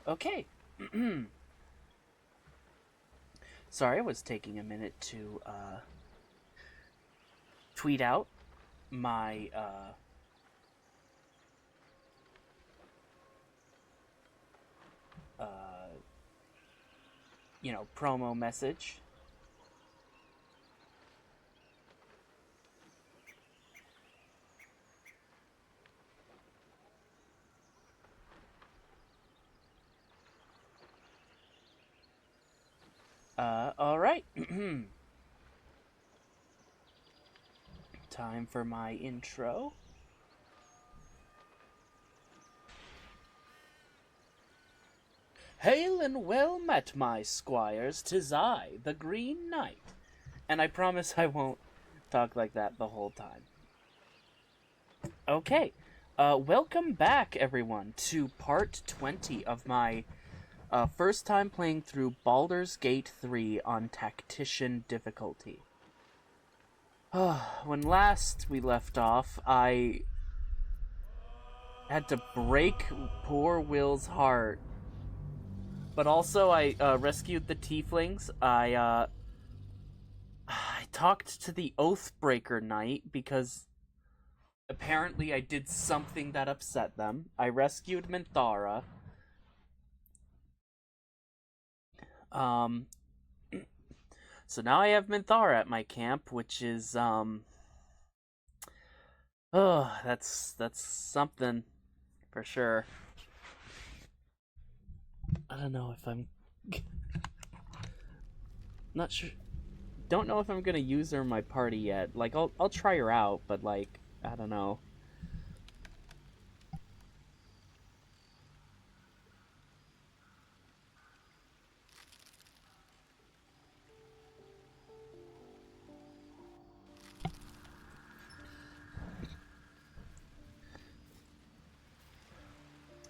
Okay. Sorry, I was taking a minute to tweet out my promo message. All right. Time for my intro. Hail and well met, my squires, 'tis I, the Green Knight. And I promise I won't talk like that the whole time. Okay, welcome back, everyone, to part 20 of my first time playing through Baldur's Gate 3 on Tactician difficulty. When last we left off, I had to break poor Will's heart. But also, I rescued the tieflings. I talked to the Oathbreaker Knight because apparently I did something that upset them. I rescued Minthara. Um, so now I have Minthara at my camp, which is that's something for sure. I don't know if I'm not sure. Don't know if I'm gonna use her in my party yet. Like I'll try her out, but like I don't know.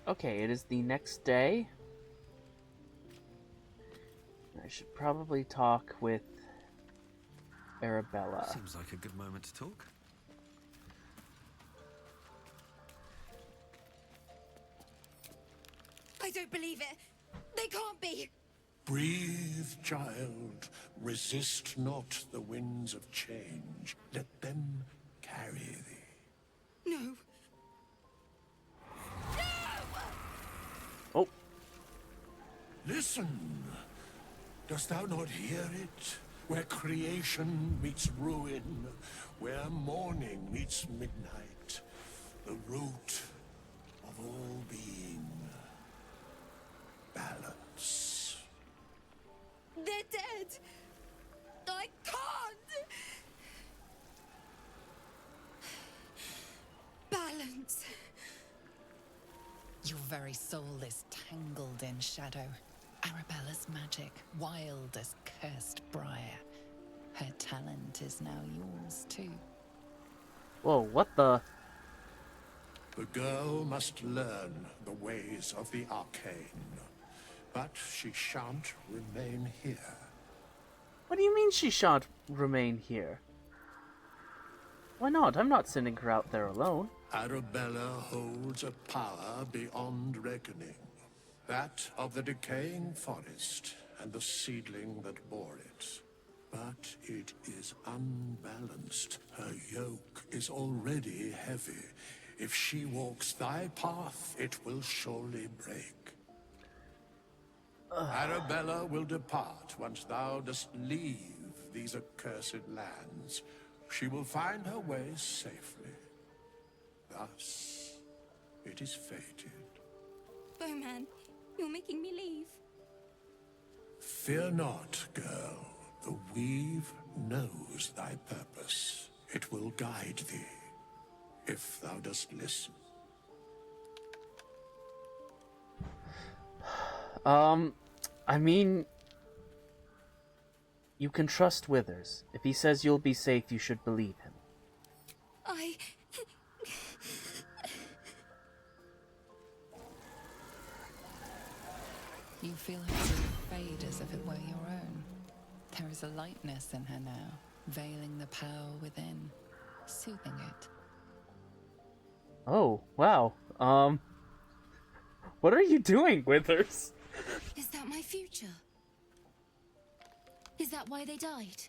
Okay, it is the next day. I should probably talk with Arabella. Seems like a good moment to talk. I don't believe it. They can't be. Breathe, child. Resist not the winds of change. Let them carry thee. No. Oh, Listen. Dost thou not hear it? Where creation meets ruin, where morning meets midnight, the root of all being. Balance. They're dead. I can't. Balance. Your very soul is tangled in shadow. Arabella's magic, wild as cursed briar. Her talent is now yours too. whoa, what the? The girl must learn the ways of the arcane, but she shan't remain here. What do you mean she shan't remain here? Why not? I'm not sending her out there alone. Arabella holds a power beyond reckoning. That of the decaying forest and the seedling that bore it. But it is unbalanced. Her yoke is already heavy. If she walks thy path, it will surely break. Arabella will depart once thou dost leave these accursed lands. She will find her way safely. Thus, it is fated. Bowman, you're making me leave. Fear not, girl. The weave knows thy purpose. It will guide thee, if thou dost listen. I mean, you can trust Withers. If he says you'll be safe, you should believe him. I... You feel her dream fade as if it were your own. There is a lightness in her now, veiling the power within, soothing it. Oh, wow. What are you doing, Withers? Is that my future? Is that why they died?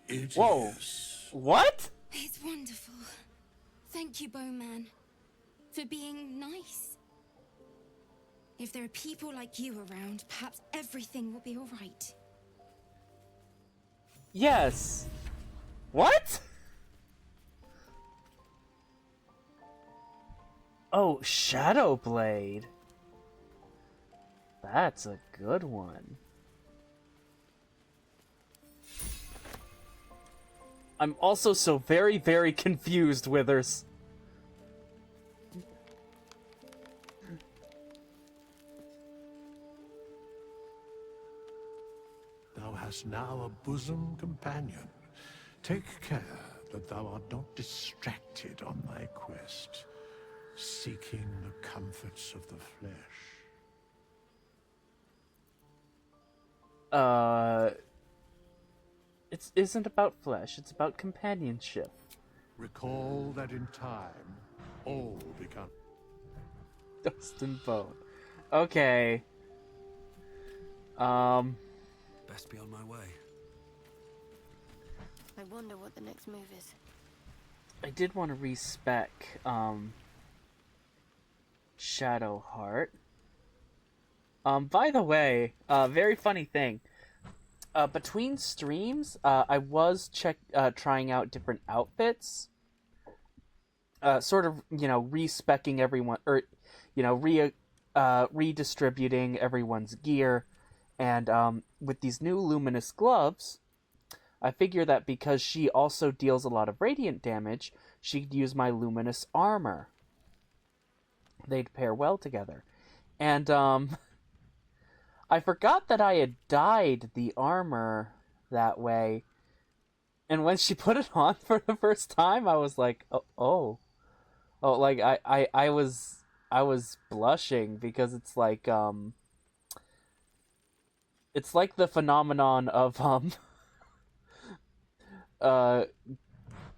It Whoa. is. What? It's wonderful. Thank you, Bowman, for being nice. If there are people like you around, perhaps everything will be all right. Yes. What? Oh, Shadowblade. That's a good one. I'm also so very, very confused, Withers. Thou hast now a bosom companion. Take care that thou art not distracted on thy quest, seeking the comforts of the flesh. It isn't about flesh, it's about companionship. Recall that in time, all become... Dust and bone. Okay. Best be on my way. I wonder what the next move is. I did want to respec, Shadowheart. By the way, very funny thing. Between streams, I was trying out different outfits. Sort of, respecking everyone, or, redistributing everyone's gear. And, with these new luminous gloves, I figure that because she also deals a lot of radiant damage, she could use my luminous armor. They'd pair well together. And, I forgot that I had dyed the armor that way. And when she put it on for the first time, I was like, like, I was blushing because it's like the phenomenon of,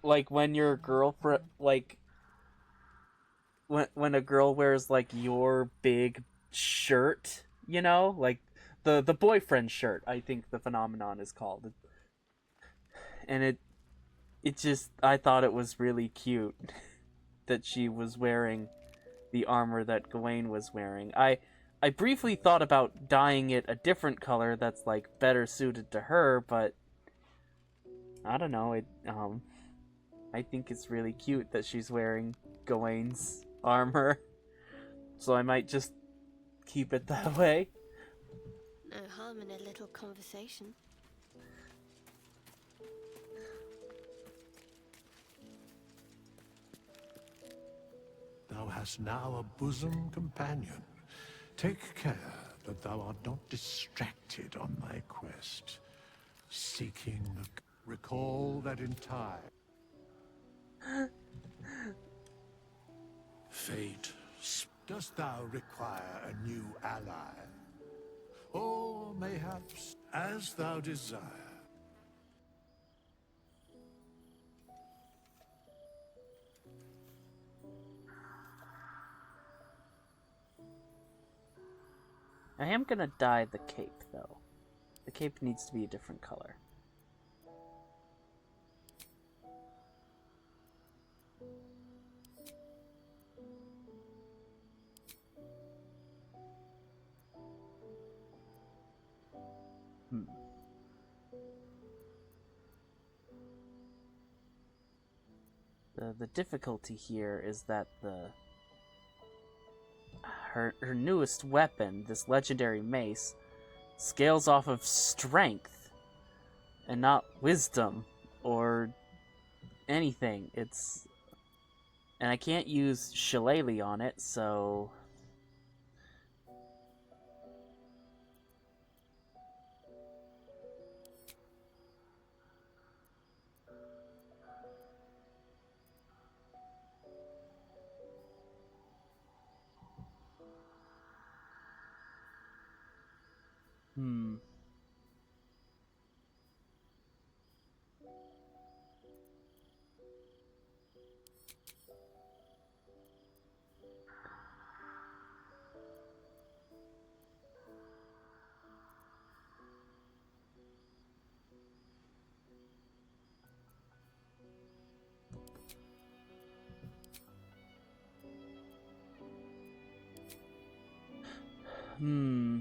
like when your girlfriend, like, when a girl wears, like, your big shirt, like the boyfriend shirt, I think the phenomenon is called. And it just, I thought it was really cute that she was wearing the armor that Gawain was wearing. I briefly thought about dyeing it a different color that's, like, better suited to her, but I don't know, I think it's really cute that she's wearing Gawain's armor. So I might just keep it that way. No harm in a little conversation. Thou hast now a bosom companion. Take care that thou art not distracted on thy quest, seeking the... Recall that in time... Fate, dost thou require a new ally? Or mayhaps, as thou desire. I am gonna dye the cape, though. The cape needs to be a different color. The difficulty here is that her newest weapon, this legendary mace, scales off of strength and not wisdom or anything. And I can't use Shillelagh on it, so Hmm.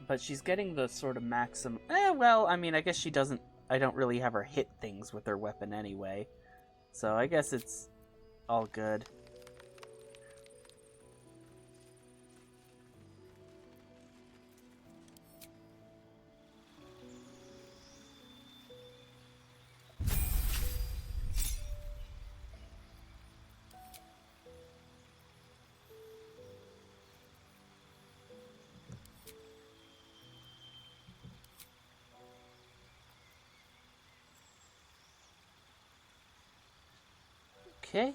But she's getting the sort of maximum. Well, I mean, I guess she doesn't. I don't really have her hit things with her weapon anyway. So I guess it's all good. Okay.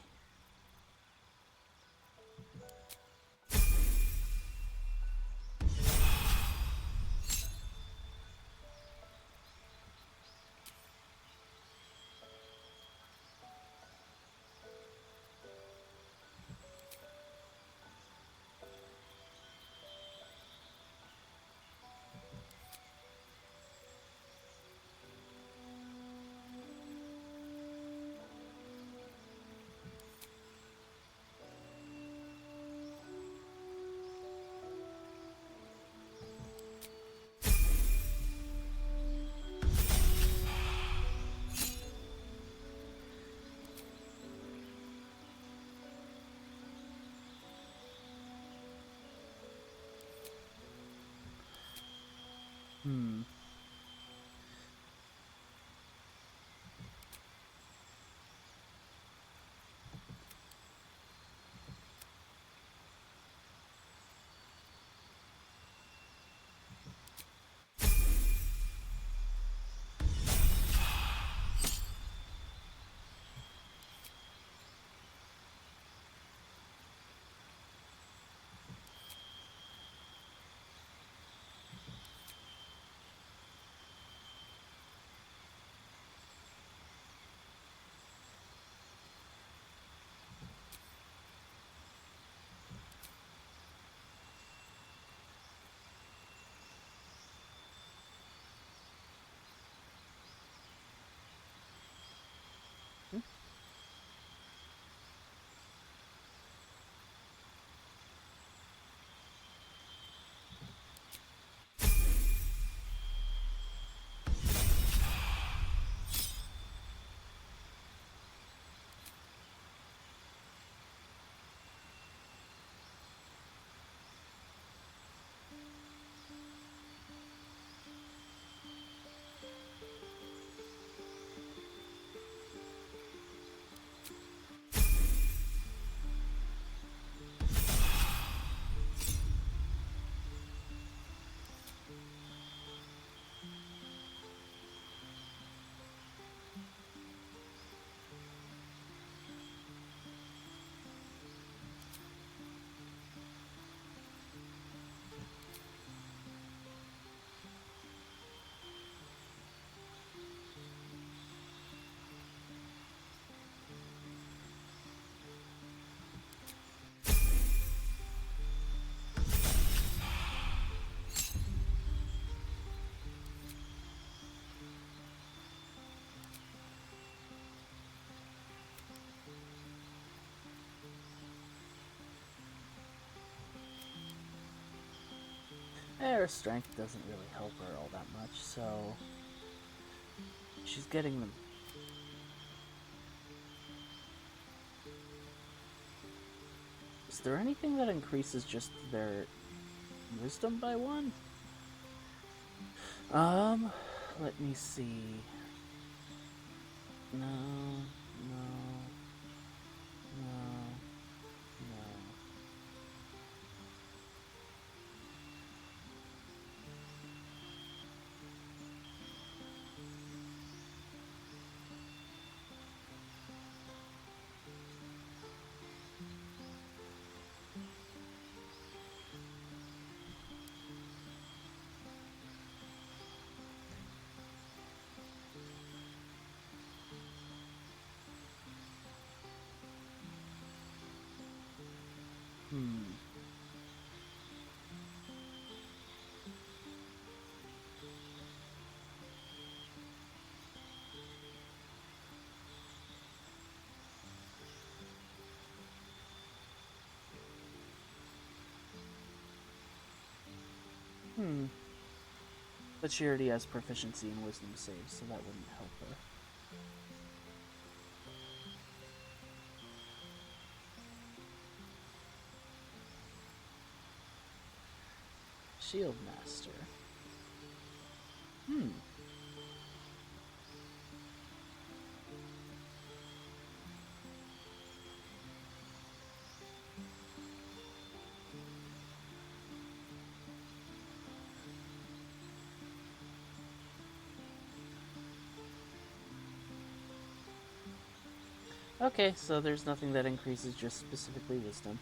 Hmm. Her strength doesn't really help her all that much, so she's getting them. Is there anything that increases just their wisdom by one? Let me see. No, no, no, no. But she already has proficiency in wisdom saves, so that wouldn't help her. Shield Master. Okay, so there's nothing that increases just specifically wisdom.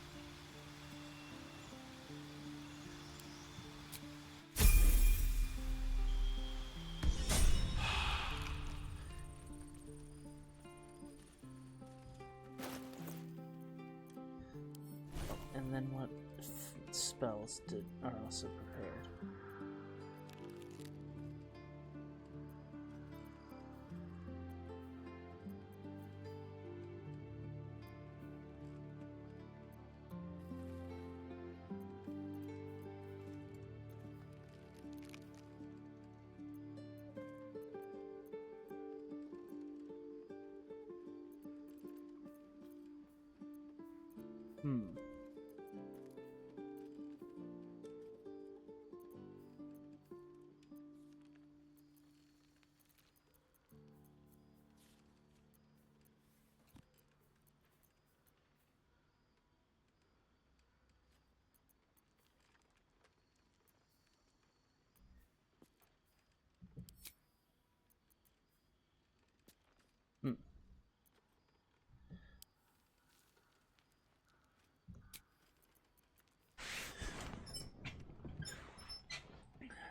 And then what spells are also prepared?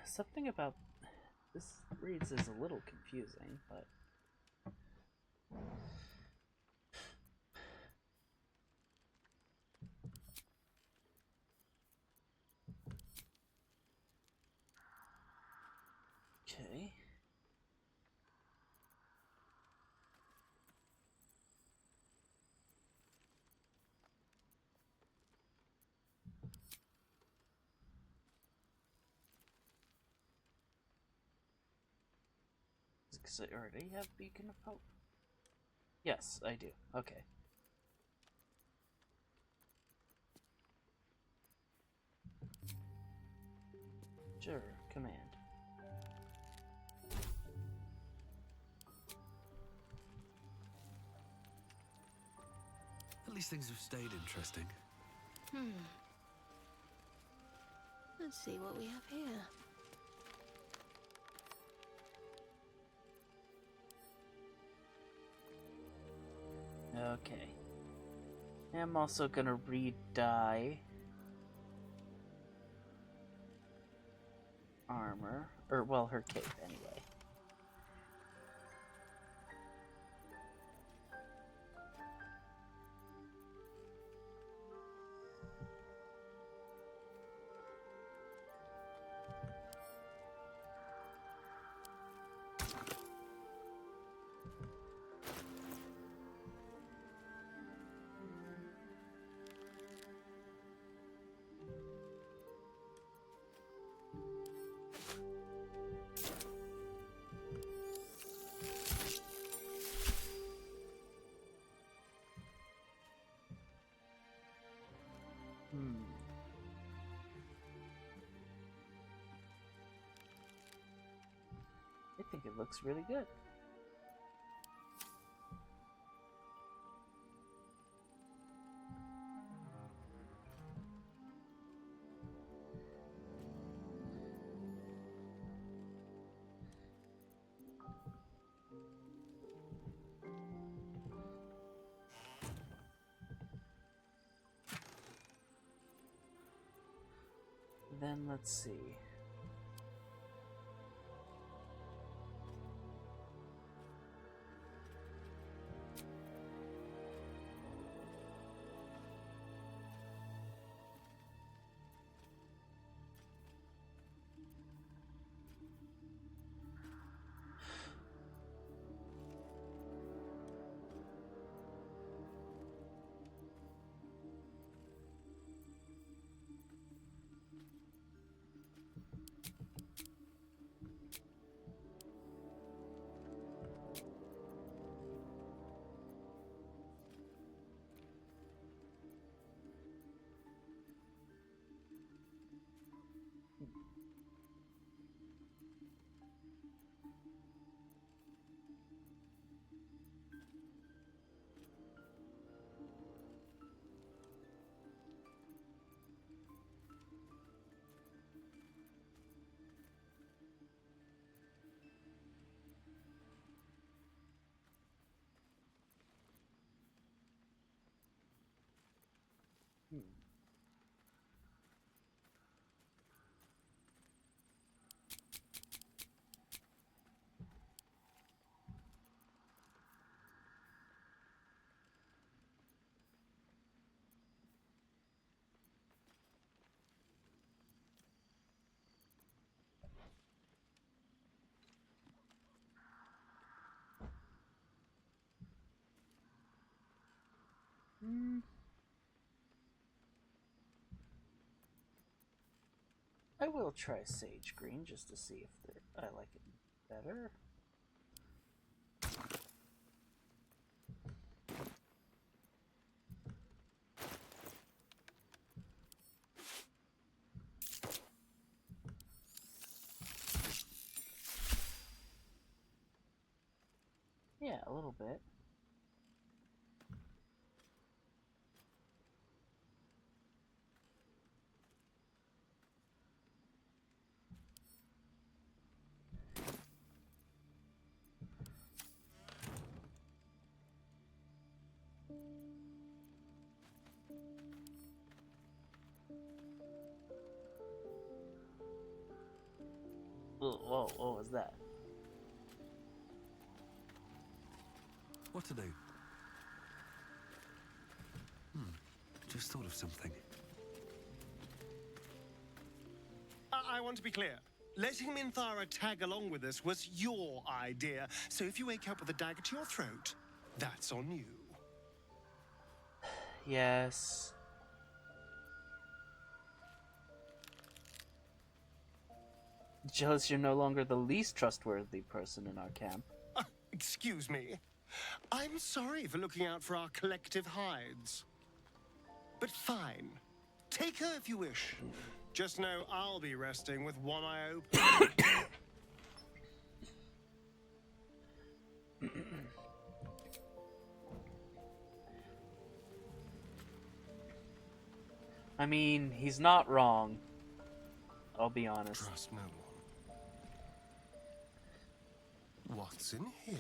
Something about this reads is a little confusing, but okay. Because I already have Beacon of Hope. Yes, I do. Okay. Sure, command. At least things have stayed interesting. Let's see what we have here. Okay. I'm also gonna re-dye armor, or well, her cape anyway. I think it looks really good. Then let's see. Hmm. I will try sage green just to see if I like it better. Yeah, a little bit. Whoa, what was that? What to do? Just thought of something. I want to be clear. Letting Minthara tag along with us was your idea, so if you wake up with a dagger to your throat, that's on you. Yes. Jealous you're no longer the least trustworthy person in our camp. Excuse me. I'm sorry for looking out for our collective hides. But fine. Take her if you wish. Just know I'll be resting with one eye open. I mean, he's not wrong. I'll be honest. Trust no one. What's in here?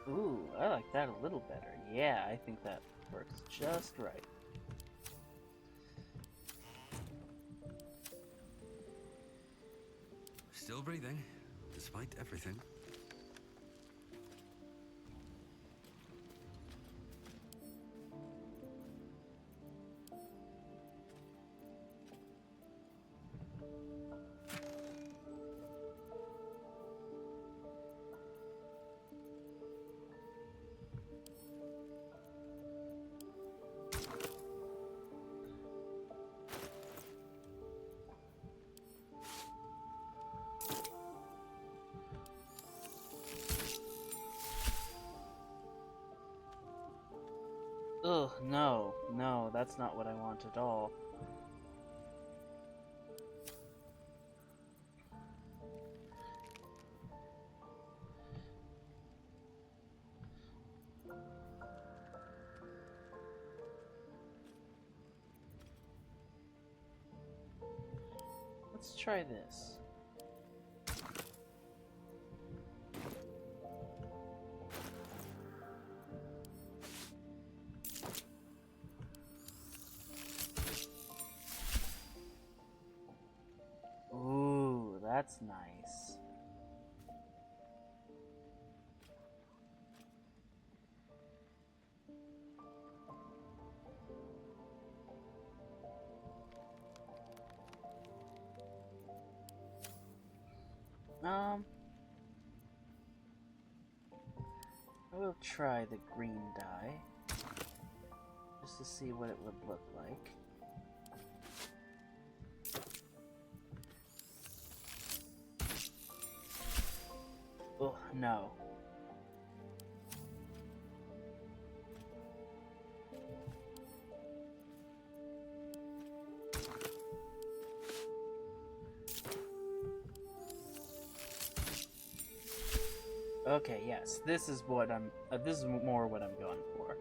Ooh, I like that a little better. Yeah, I think that works just right. Still breathing, despite everything. Ugh, no, that's not what I want at all. Let's try this. Ooh, that's nice. I will try the green dye, just to see what it would look like. Oh, no. Okay, yes, this is what this is more what I'm going for.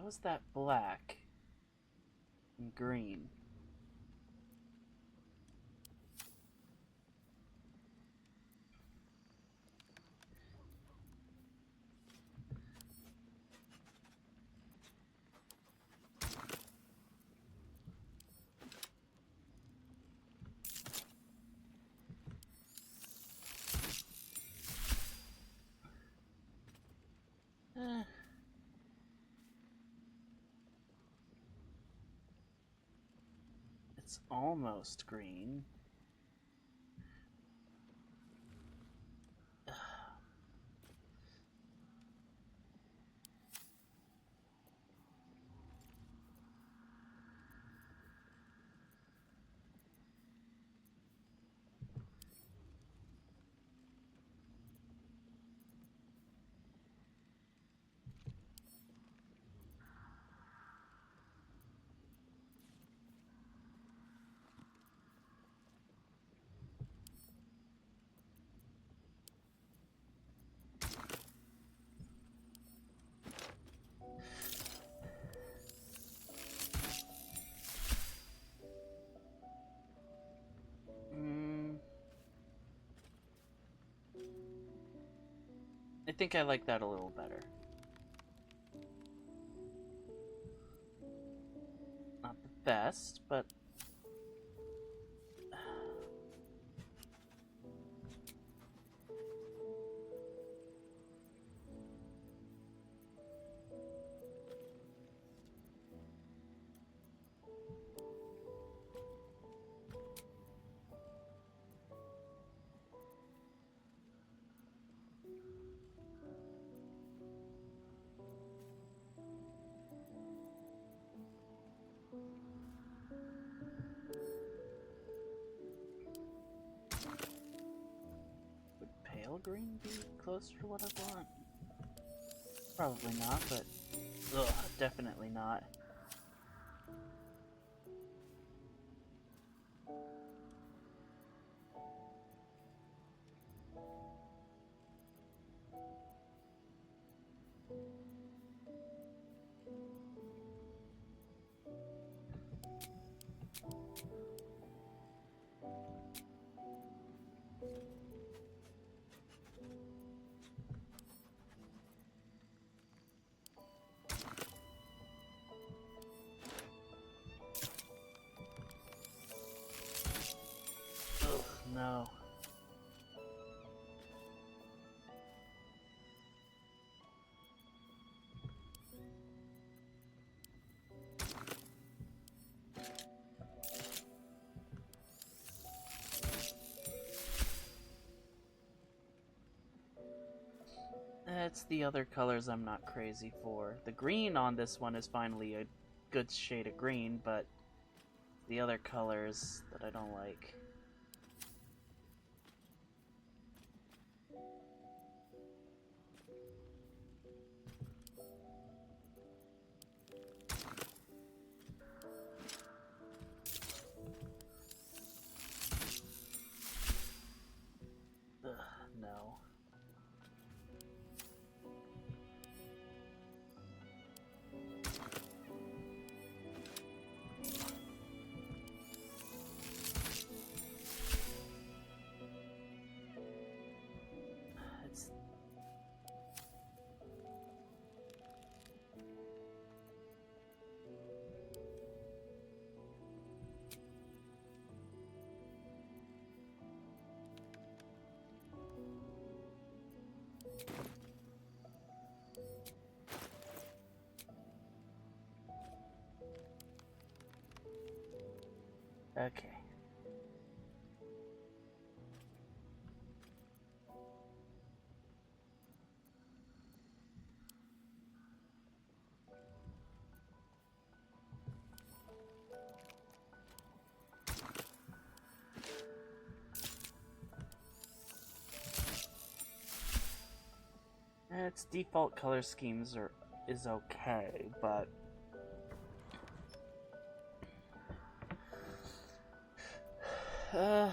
How is that black and green? It's almost green. I think I like that a little better. Not the best, but would pale green be closer to what I want? Probably not, but ugh, definitely not. Ugh, no. It's the other colors I'm not crazy for. The green on this one is finally a good shade of green, but the other colors that I don't like. Ugh, no. It's okay. Its default color schemes is okay, but uh,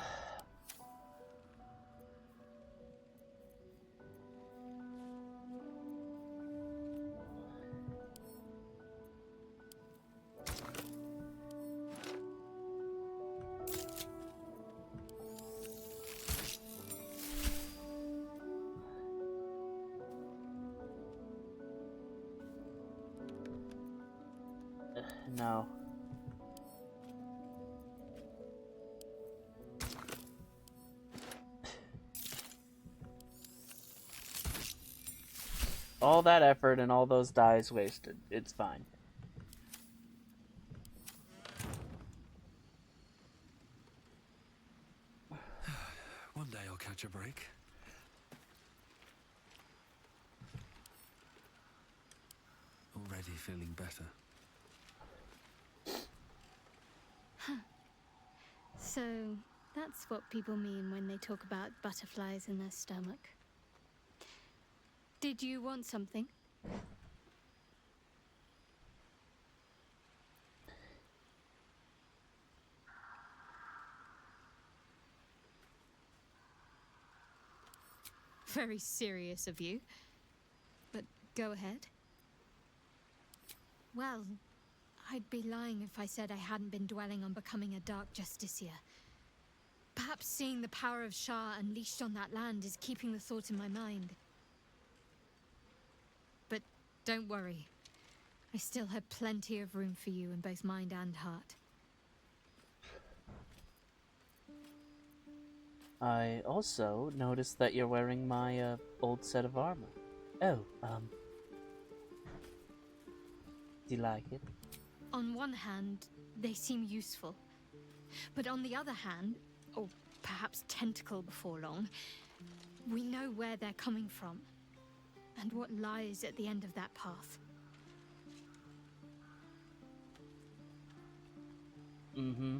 No. All that effort and all those dyes wasted. It's fine. One day I'll catch a break. Already feeling better. So, that's what people mean when they talk about butterflies in their stomach. Did you want something? Very serious of you. But go ahead. Well, I'd be lying if I said I hadn't been dwelling on becoming a Dark Justiciar. Perhaps seeing the power of Shah unleashed on that land is keeping the thought in my mind. But don't worry. I still have plenty of room for you in both mind and heart. I also noticed that you're wearing my old set of armor. Oh, do you like it? On one hand, they seem useful. But on the other hand, or perhaps tentacle before long, we know where they're coming from, and what lies at the end of that path. Mm-hmm.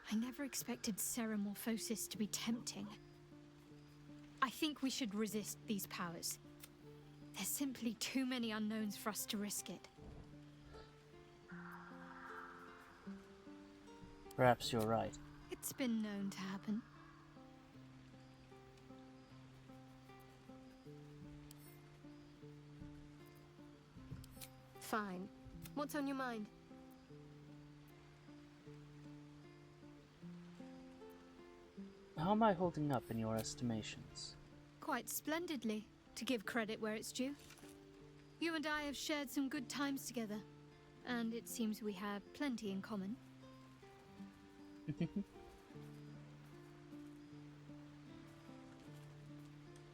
I never expected Ceramorphosis to be tempting. I think we should resist these powers. There's simply too many unknowns for us to risk it. Perhaps you're right. It's been known to happen. Fine. What's on your mind? How am I holding up in your estimations? Quite splendidly, to give credit where it's due. You and I have shared some good times together, and it seems we have plenty in common.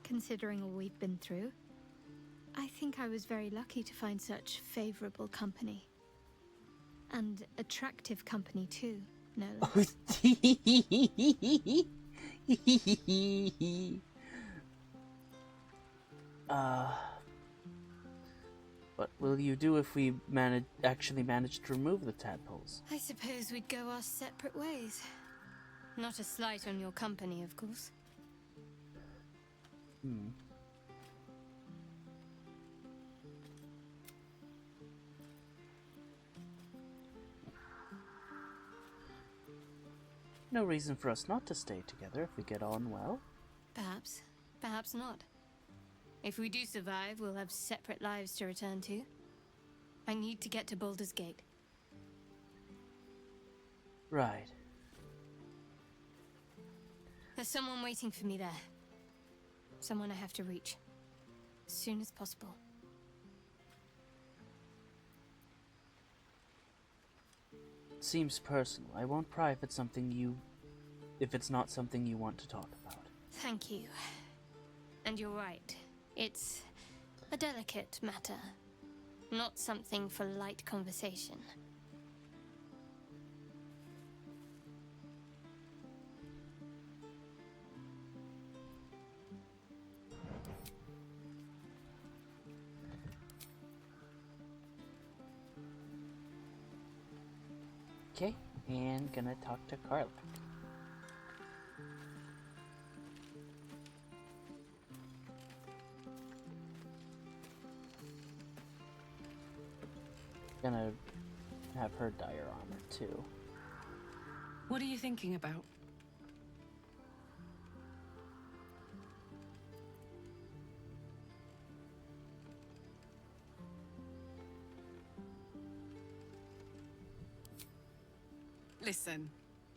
Considering all we've been through, I think I was very lucky to find such favorable company. And attractive company too, no less. What will you do if we actually manage to remove the tadpoles? I suppose we'd go our separate ways. Not a slight on your company, of course. No reason for us not to stay together if we get on well. Perhaps. Perhaps not. If we do survive, we'll have separate lives to return to. I need to get to Baldur's Gate. Right. There's someone waiting for me there. Someone I have to reach. As soon as possible. Seems personal. I won't pry if it's not something you want to talk about. Thank you. And you're right. It's a delicate matter. Not something for light conversation. Okay, and gonna talk to Carla. Gonna have her dye her armor too. What are you thinking about? Listen,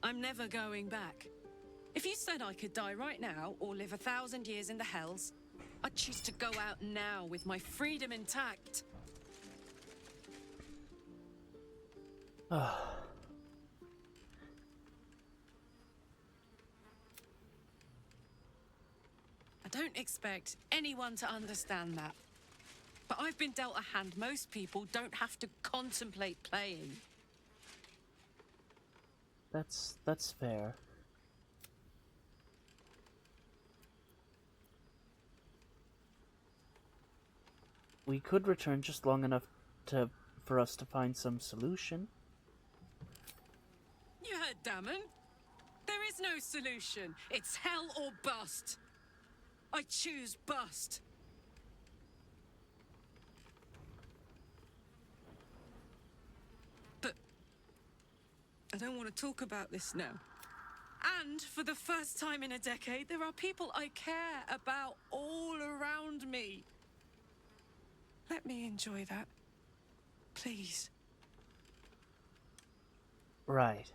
I'm never going back. If you said I could die right now or live 1,000 years in the Hells, I choose to go out now with my freedom intact. I don't expect anyone to understand that. But I've been dealt a hand most people don't have to contemplate playing. That's fair. We could return just long enough for us to find some solution. You heard Damon. There is no solution. It's hell or bust. I choose bust. But I don't want to talk about this now. And for the first time in a decade, there are people I care about all around me. Let me enjoy that. Please. Right.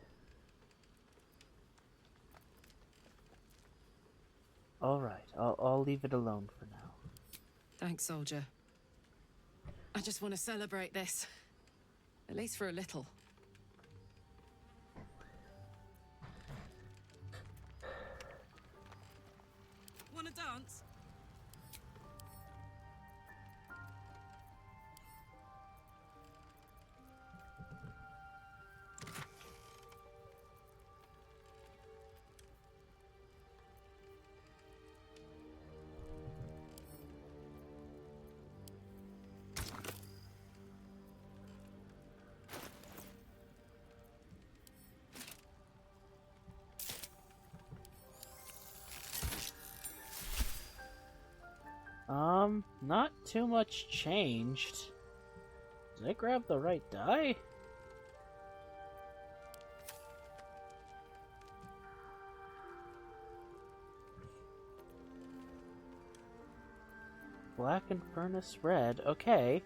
Alright, I'll leave it alone for now. Thanks, soldier. I just want to celebrate this. At least for a little. Want to dance? Not too much changed. Did I grab the right die? Black and furnace red, okay.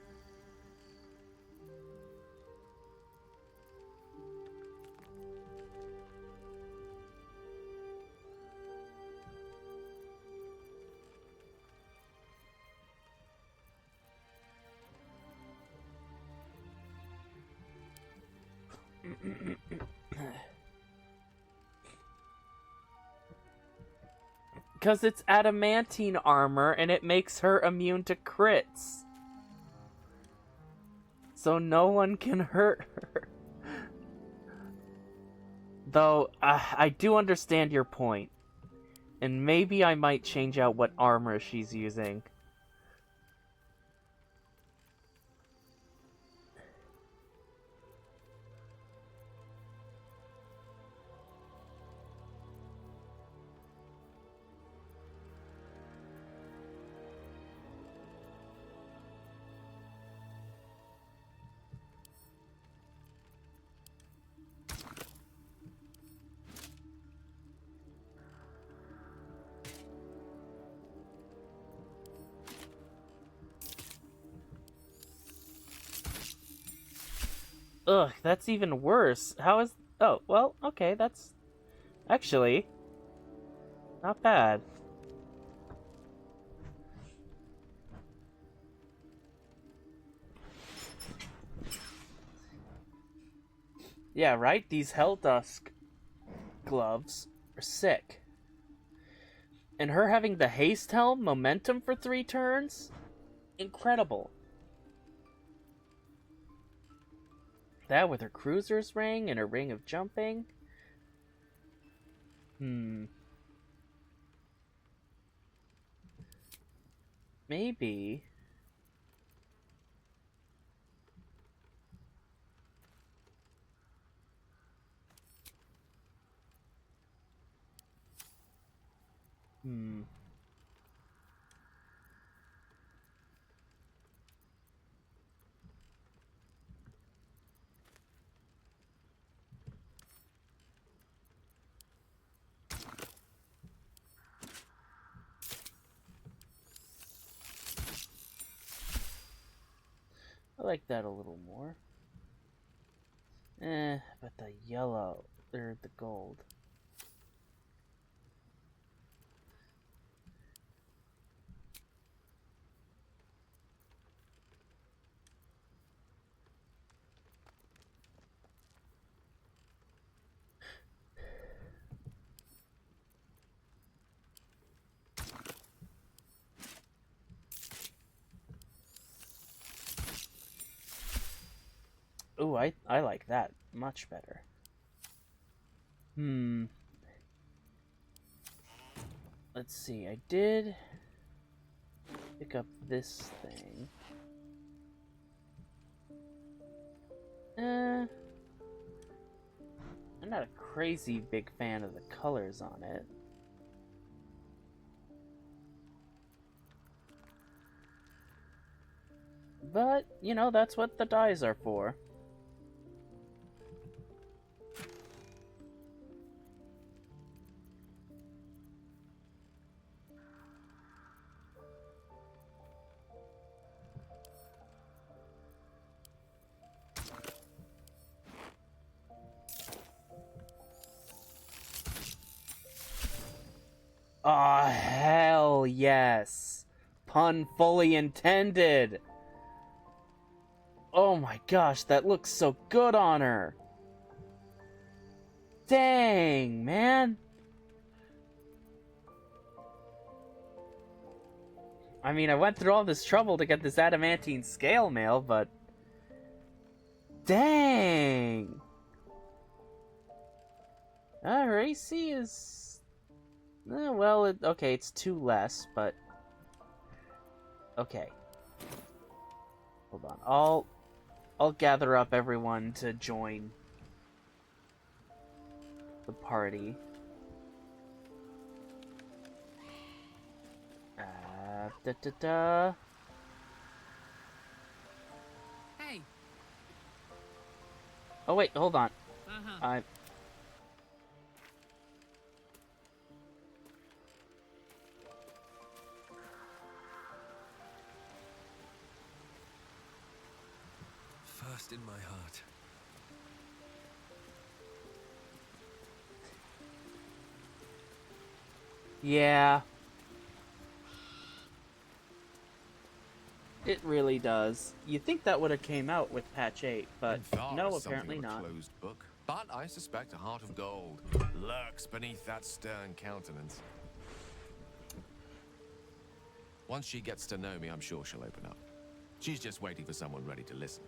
Because it's adamantine armor and it makes her immune to crits. So no one can hurt her. Though, I do understand your point. And maybe I might change out what armor she's using. Ugh, that's even worse. How is... Oh, well, okay, that's... Actually... not bad. Yeah, right? These Helldusk gloves are sick. And her having the haste helm momentum for 3 turns? Incredible. That with her cruiser's ring and her ring of jumping. Maybe. I like that a little more. But the yellow, or the gold. Ooh, I like that much better. Let's see, I did pick up this thing. I'm not a crazy big fan of the colors on it. But, you know, that's what the dyes are for. Aw, hell yes. Pun fully intended. Oh my gosh, that looks so good on her. Dang, man. I mean, I went through all this trouble to get this adamantine scale mail, but... Dang. Her AC is... well, okay, it's 2 less, but... Okay. Hold on, I'll gather up everyone to join the party. Hey. Oh wait, hold on. Uh-huh. First in my heart. Yeah. It really does. You think that would have came out with patch 8, but no, apparently not. Closed book, but I suspect a heart of gold lurks beneath that stern countenance. Once she gets to know me, I'm sure she'll open up. She's just waiting for someone ready to listen.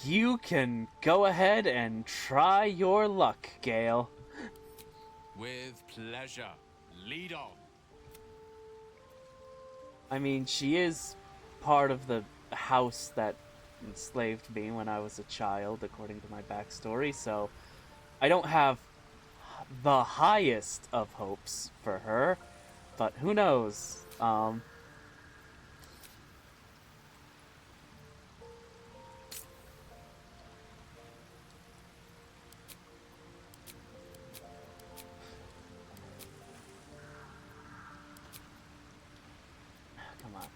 You can go ahead and try your luck, Gale. With pleasure. Lead on. I mean, she is part of the house that enslaved me when I was a child, according to my backstory, so I don't have the highest of hopes for her, but who knows? Come on.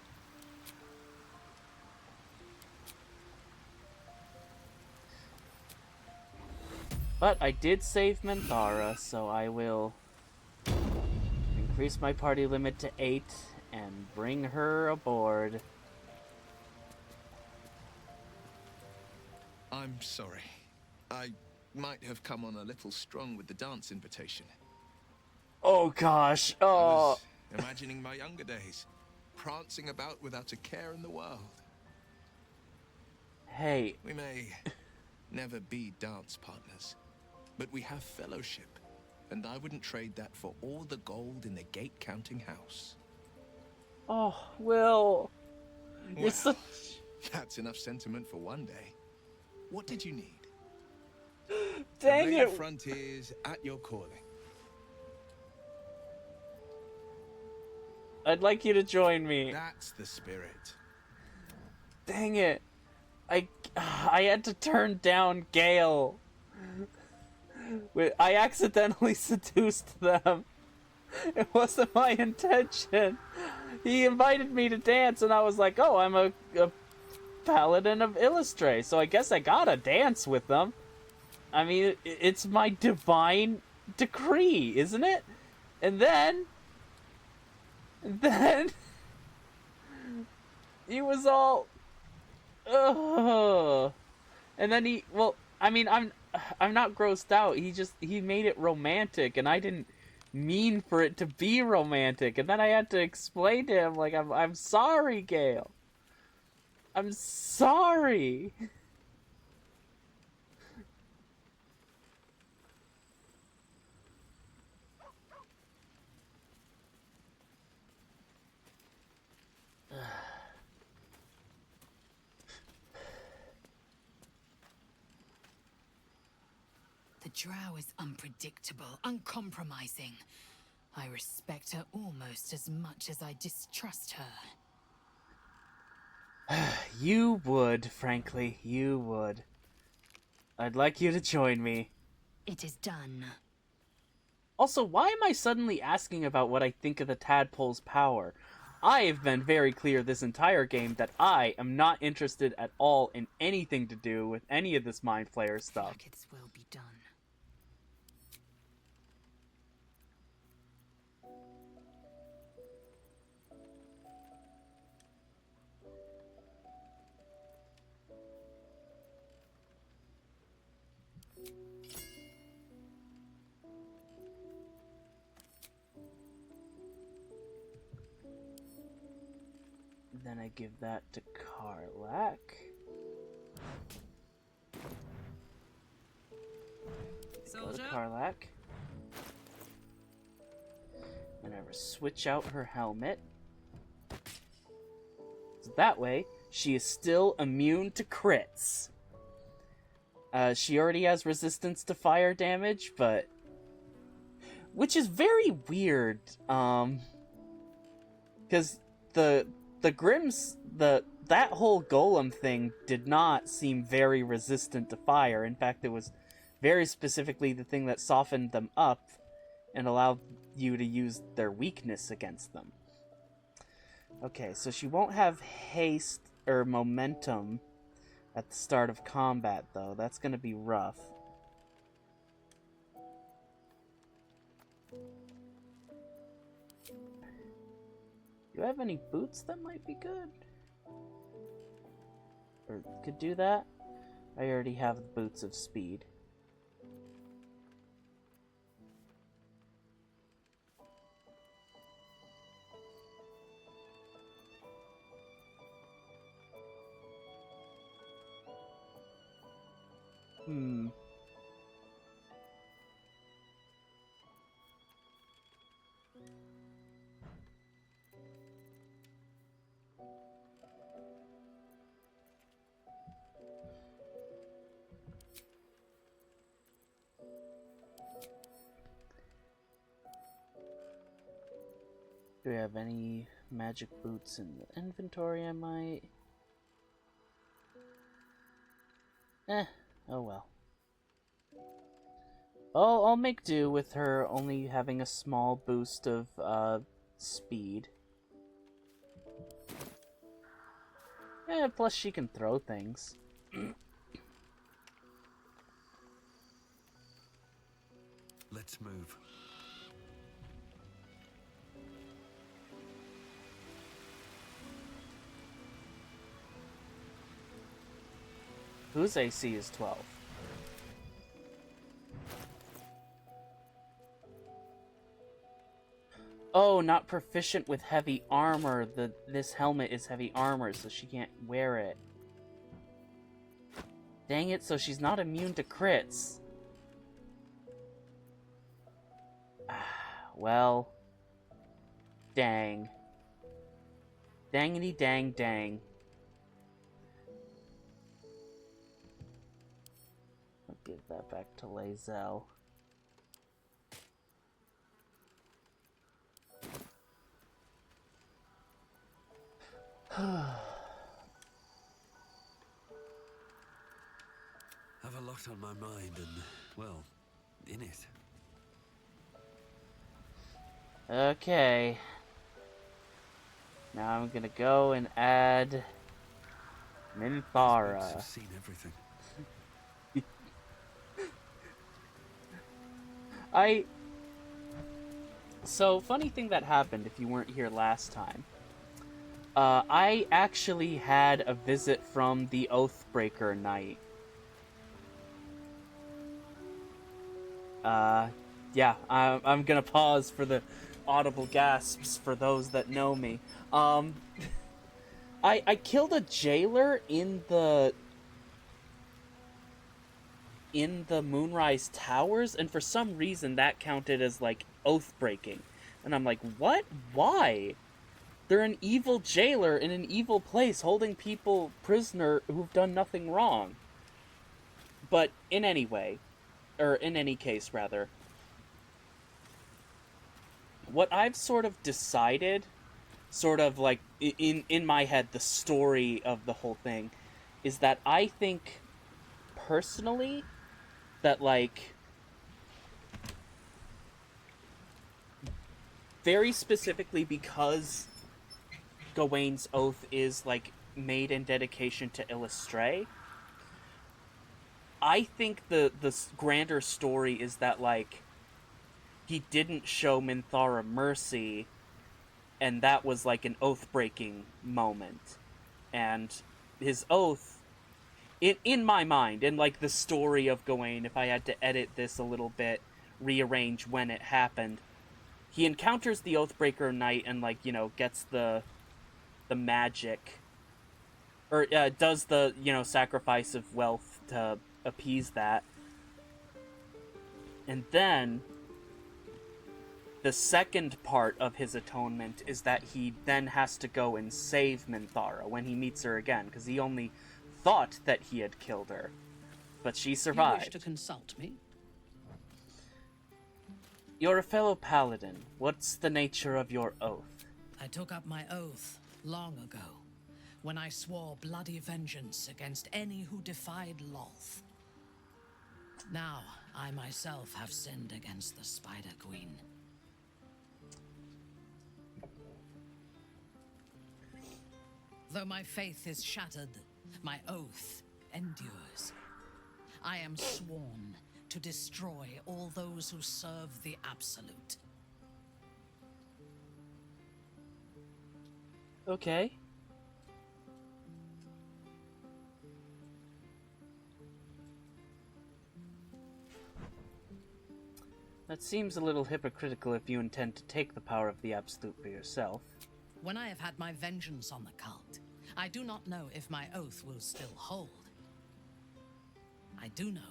But I did save Minthara, so I will increase my party limit to 8 and bring her aboard. I'm sorry. I might have come on a little strong with the dance invitation. Oh gosh, I oh. was imagining my younger days, prancing about without a care in the world. Hey. We may never be dance partners, but we have fellowship, and I wouldn't trade that for all the gold in the gate-counting house. Oh, Will. You're Well, such... That's enough sentiment for one day. What did you need? Dang the it. Frontiers at your calling. I'd like you to join me. That's the spirit. Dang it. I had to turn down Gale. I accidentally seduced them. It wasn't my intention. He invited me to dance, and I was like, oh, I'm a paladin of Illustre, so I guess I gotta dance with them. I mean, it's my divine decree, isn't it? And then he was all, ugh. And then I'm not grossed out. He made it romantic, and I didn't mean for it to be romantic. And then I had to explain to him, like, I'm sorry, Gale. I'm sorry. The drow is unpredictable, uncompromising. I respect her almost as much as I distrust her. You would, frankly, you would. I'd like you to join me. It is done. Also, why am I suddenly asking about what I think of the tadpole's power? I have been very clear this entire game that I am not interested at all in anything to do with any of this Mind Flayer stuff. Its will be done. Then I give that to Karlak. Go to Karlak. And I switch out her helmet. So that way, she is still immune to crits. She already has resistance to fire damage, but... which is very weird, because the Grims, that whole golem thing did not seem very resistant to fire. In fact, it was very specifically the thing that softened them up and allowed you to use their weakness against them. Okay, so she won't have haste or momentum at the start of combat, though. That's going to be rough. Do you have any boots that might be good? Or could do that? I already have the boots of speed. Do we have any magic boots in the inventory I might? Oh well. Oh, I'll make do with her only having a small boost of, speed. Plus she can throw things. Let's move. Whose AC is 12? Oh, not proficient with heavy armor. This helmet is heavy armor, so she can't wear it. Dang it, so she's not immune to crits. Well. Dang. Dangity dang dang. I'll give that back to Lae'zel. Have a lot on my mind and, well, in it. Okay. Now I'm gonna go and add Minthara. I've seen everything. So, funny thing that happened if you weren't here last time. I actually had a visit from the Oathbreaker Knight. Yeah, I'm gonna pause for the audible gasps for those that know me. I killed a jailer in the Moonrise Towers, and for some reason that counted as, like, oath breaking. And I'm like, what? Why? They're an evil jailer in an evil place holding people prisoner who've done nothing wrong. But in any case, rather, what I've sort of decided, sort of like in my head, the story of the whole thing, is that I think, personally, that, like, very specifically because Gawain's oath is, like, made in dedication to Illustray, I think the grander story is that, like, he didn't show Minthara mercy, and that was, like, an oath-breaking moment. And his oath, in my mind, in, like, the story of Gawain, if I had to edit this a little bit, rearrange when it happened, he encounters the Oathbreaker Knight and, like, you know, gets the magic, or does the, you know, sacrifice of wealth to appease that. And then the second part of his atonement is that he then has to go and save Minthara when he meets her again, because he only thought that he had killed her, but she survived. You wish to consult me? You're a fellow paladin. What's the nature of your oath? I took up my oath long ago, when I swore bloody vengeance against any who defied Lolth. Now, I myself have sinned against the Spider Queen. Though my faith is shattered, my oath endures. I am sworn to destroy all those who serve the Absolute. Okay. That seems a little hypocritical if you intend to take the power of the Absolute for yourself. When I have had my vengeance on the cult, I do not know if my oath will still hold. I do know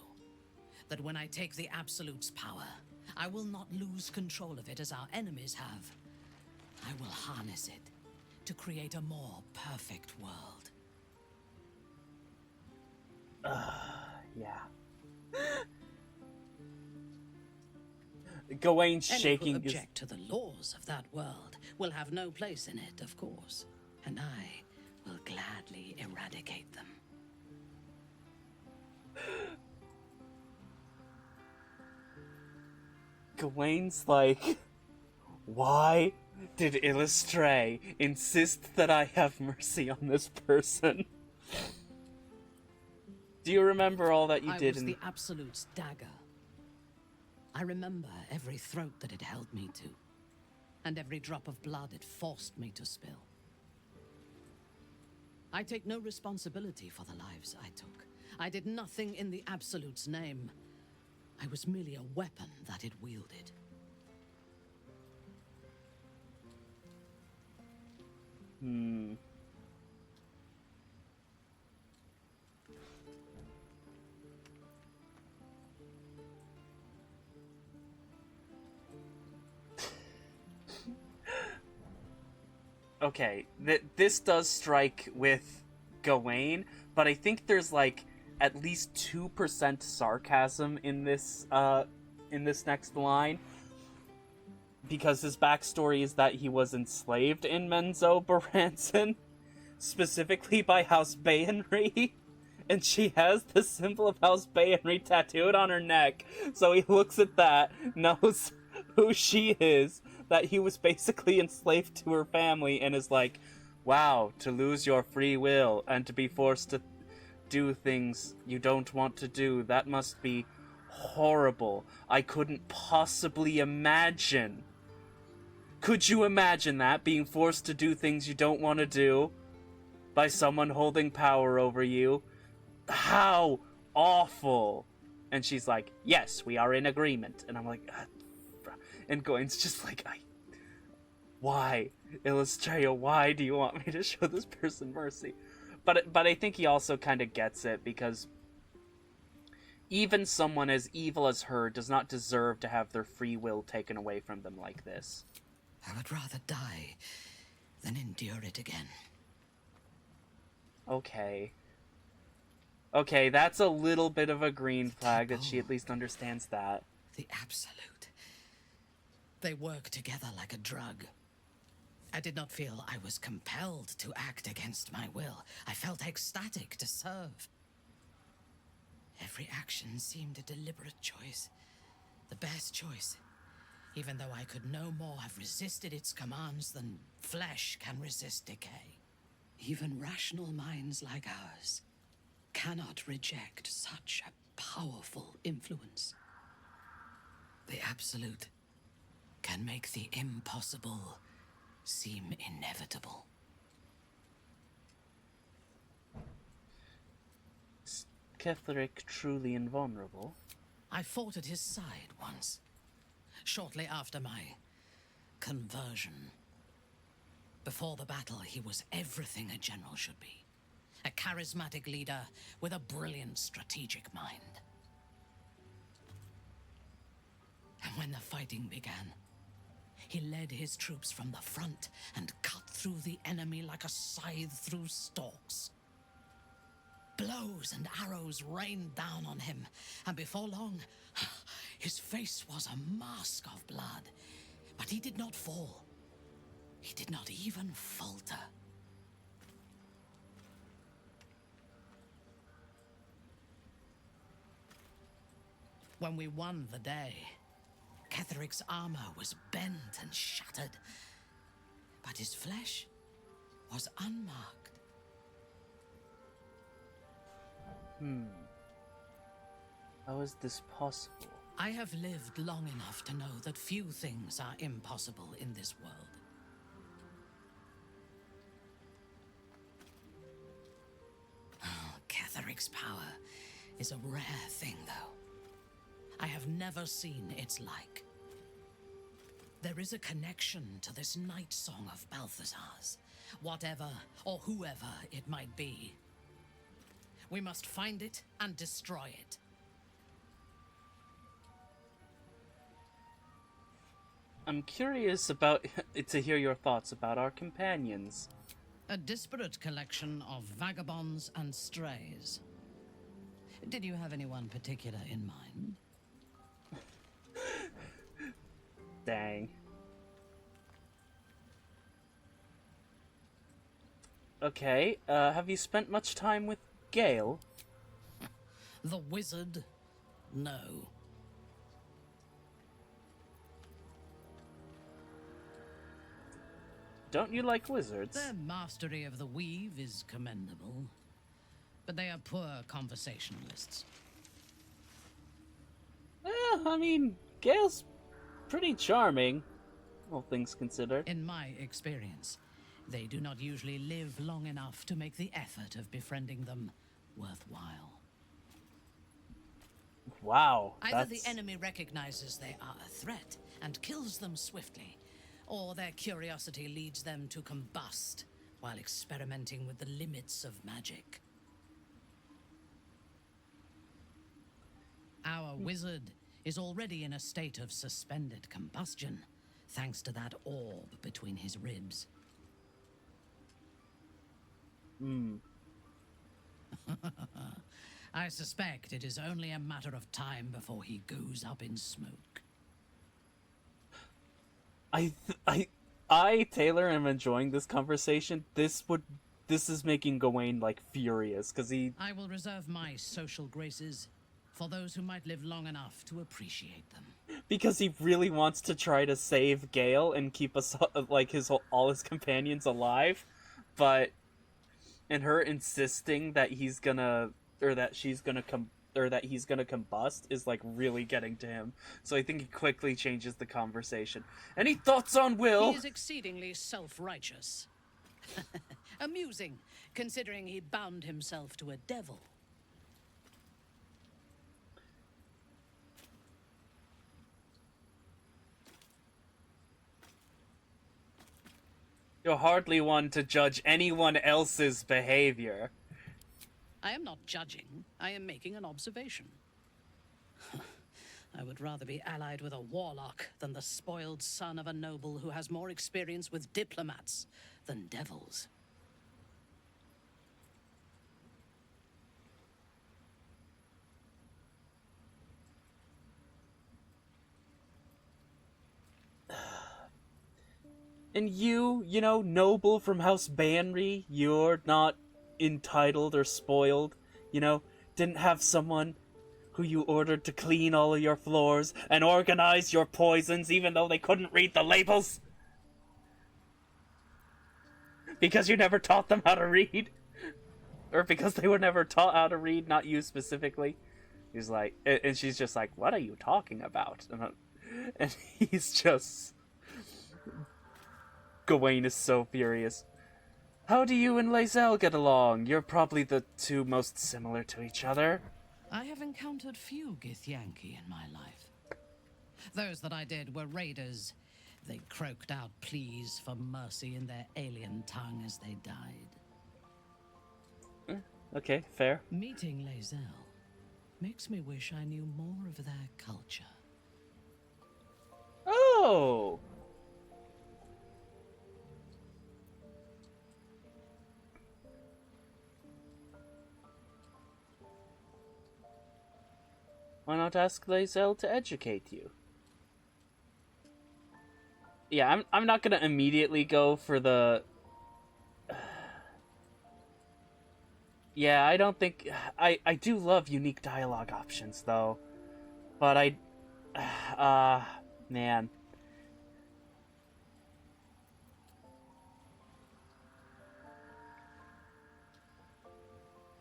that when I take the Absolute's power, I will not lose control of it as our enemies have. I will harness it to create a more perfect world. Yeah. Gawain's shaking Any who object to the laws of that world will have no place in it, of course, and I will gladly eradicate them. Gawain's like, why did Illustray insist that I have mercy on this person? Do you remember all that you did I was the Absolute's dagger. I remember every throat that it held me to, and every drop of blood it forced me to spill. I take no responsibility for the lives I took. I did nothing in the Absolute's name. I was merely a weapon that it wielded. Okay, this does strike with Gawain, but I think there's, like, at least 2% sarcasm in this next line, because his backstory is that he was enslaved in Menzo Baranson, specifically by House Bayenry, and she has the symbol of House Bayenry tattooed on her neck, so he looks at that, knows who she is, that he was basically enslaved to her family, and is like, wow, to lose your free will and to be forced to do things you don't want to do, that must be horrible. I couldn't possibly imagine. Could you imagine that, being forced to do things you don't want to do by someone holding power over you? How awful. And she's like, yes, we are in agreement. And I'm like, and Gawain's just like, why, Illustria, why do you want me to show this person mercy? But I think he also kind of gets it, because even someone as evil as her does not deserve to have their free will taken away from them like this. I would rather die than endure it again. Okay. Okay, that's a little bit of a green flag that she at least understands that. The absolute. They work together like a drug. I did not feel I was compelled to act against my will. I felt ecstatic to serve. Every action seemed a deliberate choice. The best choice. Even though I could no more have resisted its commands than flesh can resist decay. Even rational minds like ours cannot reject such a powerful influence. The absolute can make the impossible seem inevitable. Is Ketheric truly invulnerable? I fought at his side once, shortly after my conversion. Before the battle, he was everything a general should be. A charismatic leader with a brilliant strategic mind. And when the fighting began, he led his troops from the front and cut through the enemy like a scythe through stalks. Blows and arrows rained down on him, and before long, his face was a mask of blood. But he did not fall. He did not even falter. When we won the day, Ketheric's armor was bent and shattered, but his flesh was unmarked. How is this possible? I have lived long enough to know that few things are impossible in this world. Oh, Ketheric's power is a rare thing, though. I have never seen its like. There is a connection to this night song of Balthazar's, whatever or whoever it might be. We must find it and destroy it. I'm curious about to hear your thoughts about our companions. A disparate collection of vagabonds and strays. Did you have anyone particular in mind? Dang. Okay, have you spent much time with Gale? The wizard? No. Don't you like wizards? Their mastery of the weave is commendable, but they are poor conversationalists. I mean, Gale's pretty charming, all things considered. In my experience, they do not usually live long enough to make the effort of befriending them worthwhile. Wow, Either the enemy recognizes they are a threat and kills them swiftly, or their curiosity leads them to combust while experimenting with the limits of magic. Our wizard is already in a state of suspended combustion, thanks to that orb between his ribs. I suspect it is only a matter of time before he goes up in smoke. I, Taylor, am enjoying this conversation. This is making Gawain, like, furious, because he... I will reserve my social graces for those who might live long enough to appreciate them. Because he really wants to try to save Gale and keep us, like, all his companions alive, but... And her insisting that he's gonna... Or that she's gonna or that he's gonna combust is, like, really getting to him. So I think he quickly changes the conversation. Any thoughts on Will? He is exceedingly self-righteous. Amusing, considering he bound himself to a devil. you're hardly one to judge anyone else's behavior. I am not judging. I am making an observation. I would rather be allied with a warlock than the spoiled son of a noble who has more experience with diplomats than devils. And you know, noble from House Banry, you're not entitled or spoiled, you know, didn't have someone who you ordered to clean all of your floors and organize your poisons even though they couldn't read the labels? Because you never taught them how to read? Or because they were never taught how to read, not you specifically? He's like, and she's just like, what are you talking about? And he's just... Gawain is so furious. How do you and Lae'zel get along? You're probably the two most similar to each other. I have encountered few Githyanki in my life. Those that I did were raiders. They croaked out pleas for mercy in their alien tongue as they died. Okay, fair. Meeting Lae'zel makes me wish I knew more of their culture. Oh! Why not ask Lae'zel to educate you? Yeah, I'm not gonna immediately go for the... Yeah, I don't think... I do love unique dialogue options, though. But man.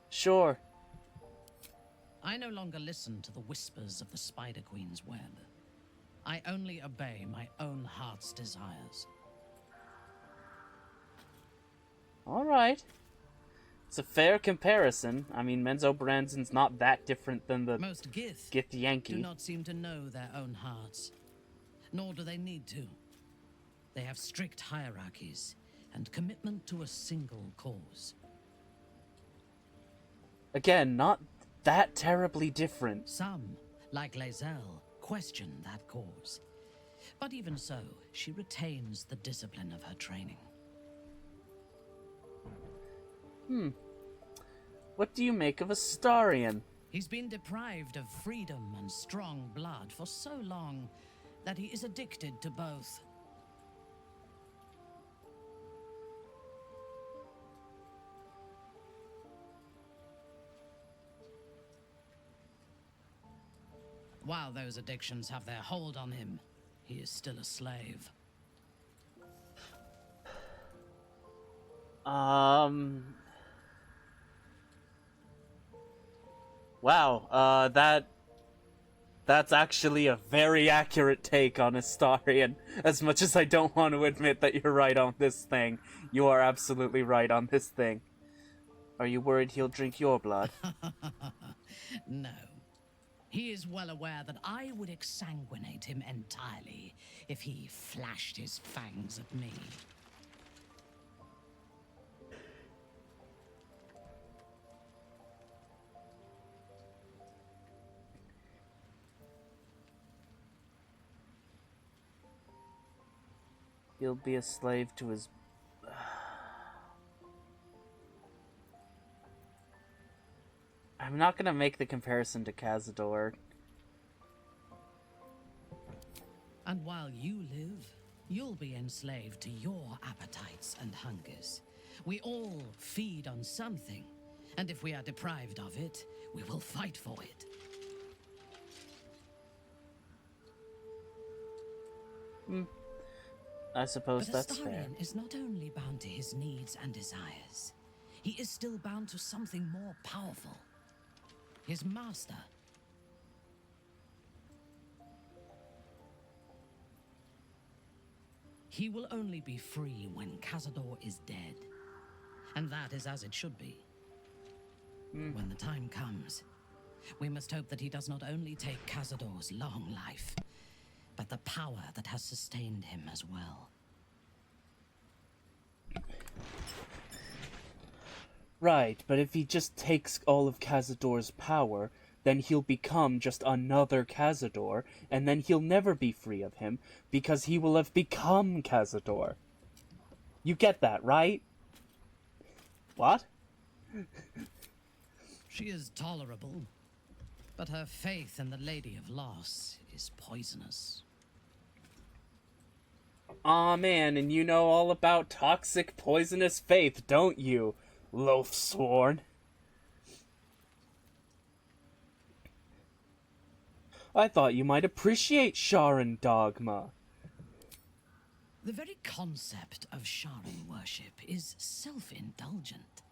Sure. I no longer listen to the whispers of the Spider Queen's web. I only obey my own heart's desires. Alright. It's a fair comparison. I mean, Menzo Brandson's not that different than the Most Githyanki. do not seem to know their own hearts. Nor do they need to. They have strict hierarchies and commitment to a single cause. Again, not that terribly different. Some, like Lae'zel, question that cause. But even so, she retains the discipline of her training. What do you make of Astarion? He's been deprived of freedom and strong blood for so long that he is addicted to both. While those addictions have their hold on him, he is still a slave. Wow, that's actually a very accurate take on Astarion. As much as I don't want to admit that you're right on this thing, you are absolutely right on this thing. Are you worried he'll drink your blood? No. He is well aware that I would exsanguinate him entirely if he flashed his fangs at me. He'll be a slave to his... I'm not gonna make the comparison to Cazador. And while you live, you'll be enslaved to your appetites and hungers. We all feed on something, and if we are deprived of it, we will fight for it. I suppose But that's fair. Astarion is not only bound to his needs and desires, he is still bound to something more powerful. His master. He will only be free when Cazador is dead. And that is as it should be. When the time comes, we must hope that he does not only take Cazador's long life, but the power that has sustained him as well. Right, but if he just takes all of Cazador's power, then he'll become just another Cazador, and then he'll never be free of him, because he will have become Cazador. You get that, right? What? She is tolerable, but her faith in the Lady of Loss is poisonous. Aw man, and you know all about toxic, poisonous faith, don't you, Loathsworn? I thought you might appreciate Sharan dogma. The very concept of Sharan worship is self-indulgent.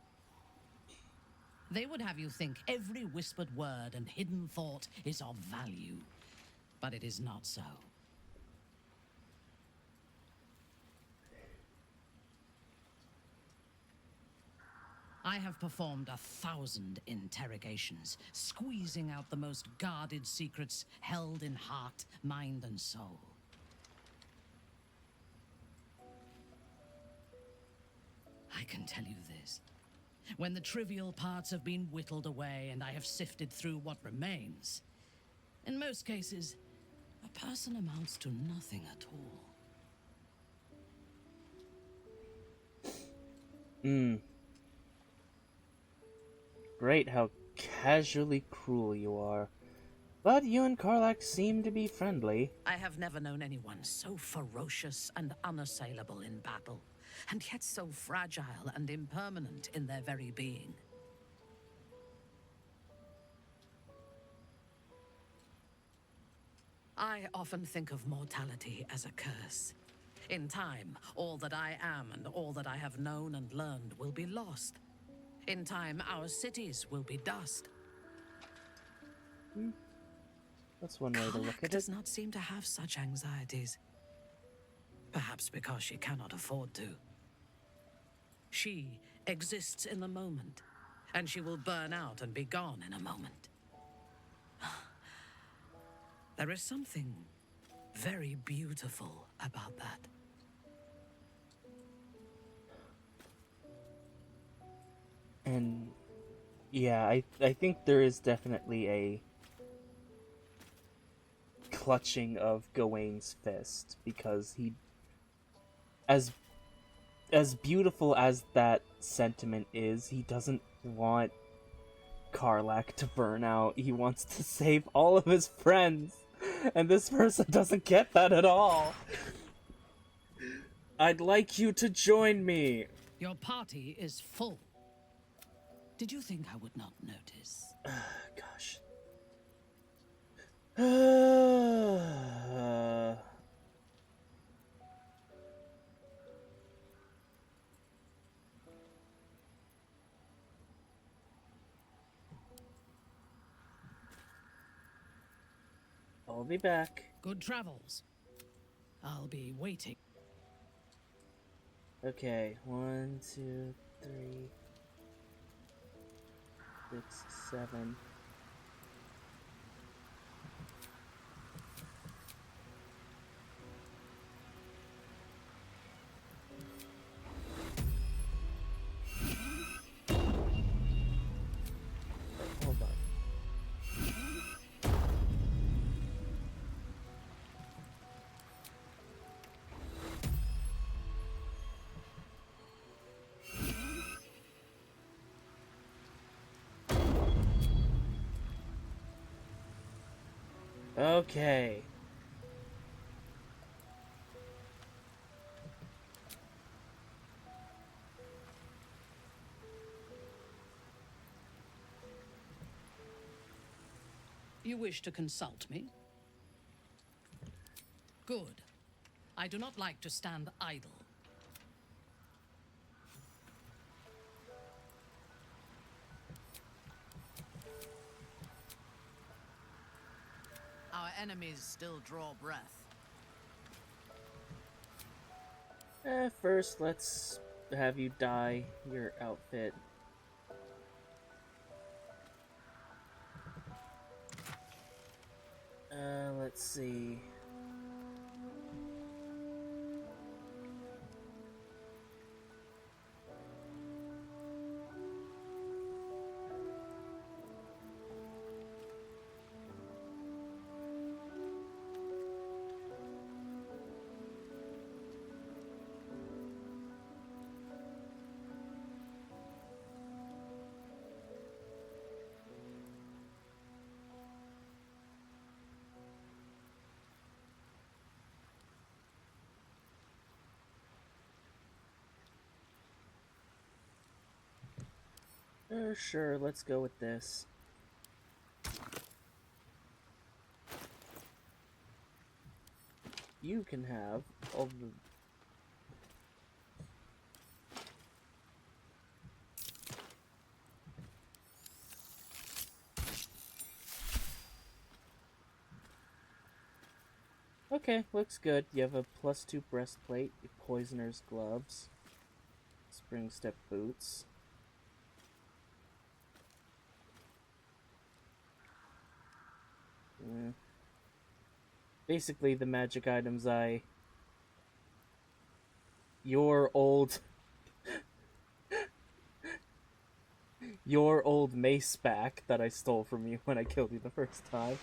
They would have you think every whispered word and hidden thought is of value, but it is not so. I have performed 1,000 interrogations, squeezing out the most guarded secrets held in heart, mind, and soul. I can tell you this. When the trivial parts have been whittled away and I have sifted through what remains, in most cases, a person amounts to nothing at all. Great how casually cruel you are. But you and Karlach seem to be friendly. I have never known anyone so ferocious and unassailable in battle, and yet so fragile and impermanent in their very being. I often think of mortality as a curse. In time, all that I am and all that I have known and learned will be lost. In time, our cities will be dust. That's one way to look at it. Does not seem to have such anxieties. Perhaps because she cannot afford to. She exists in the moment, and she will burn out and be gone in a moment. There is something very beautiful about that. And yeah, I think there is definitely a clutching of Gawain's fist, because he, as beautiful as that sentiment is, he doesn't want Karlach to burn out. He wants to save all of his friends, and this person doesn't get that at all. I'd like you to join me. Your party is full. Did you think I would not notice? Gosh. I'll be back. Good travels. I'll be waiting. Okay, 1, 2, 3, 6, 7. Hold on. Okay. You wish to consult me? Good. I do not like to stand idle. Our enemies still draw breath. First, let's have you dye your outfit. Let's see. Sure, let's go with this. You can have all the... Okay, looks good. You have a +2 breastplate, poisoner's gloves, spring step boots. Basically, the magic items your old mace back that I stole from you when I killed you the first time.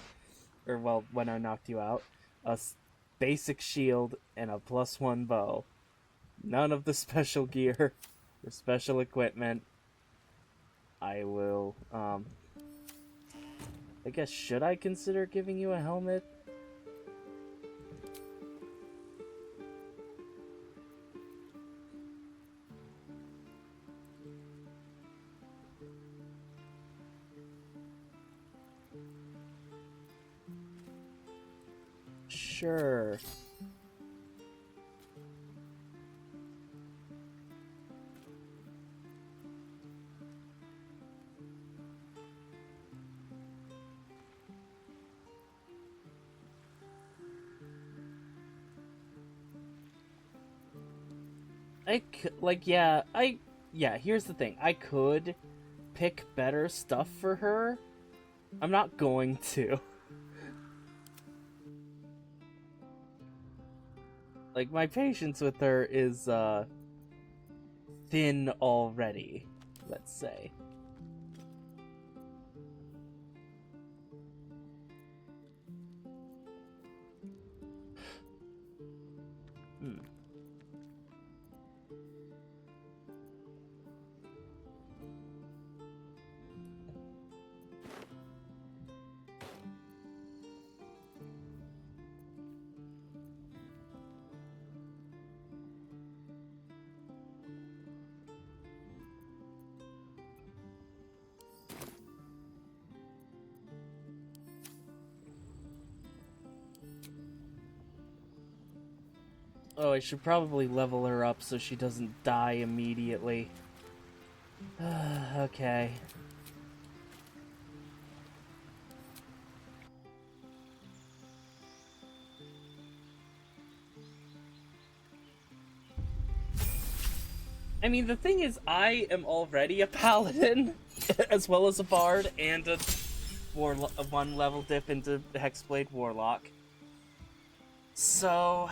Or, well, when I knocked you out. A basic shield and a +1 bow. None of the special gear or special equipment. I will, I guess, should I consider giving you a helmet? Sure. Here's the thing. I could pick better stuff for her. I'm not going to. Like, my patience with her is, thin already, let's say. Oh, I should probably level her up so she doesn't die immediately. Okay. I mean, the thing is, I am already a paladin, as well as a bard, and a 1 level dip into Hexblade Warlock. So...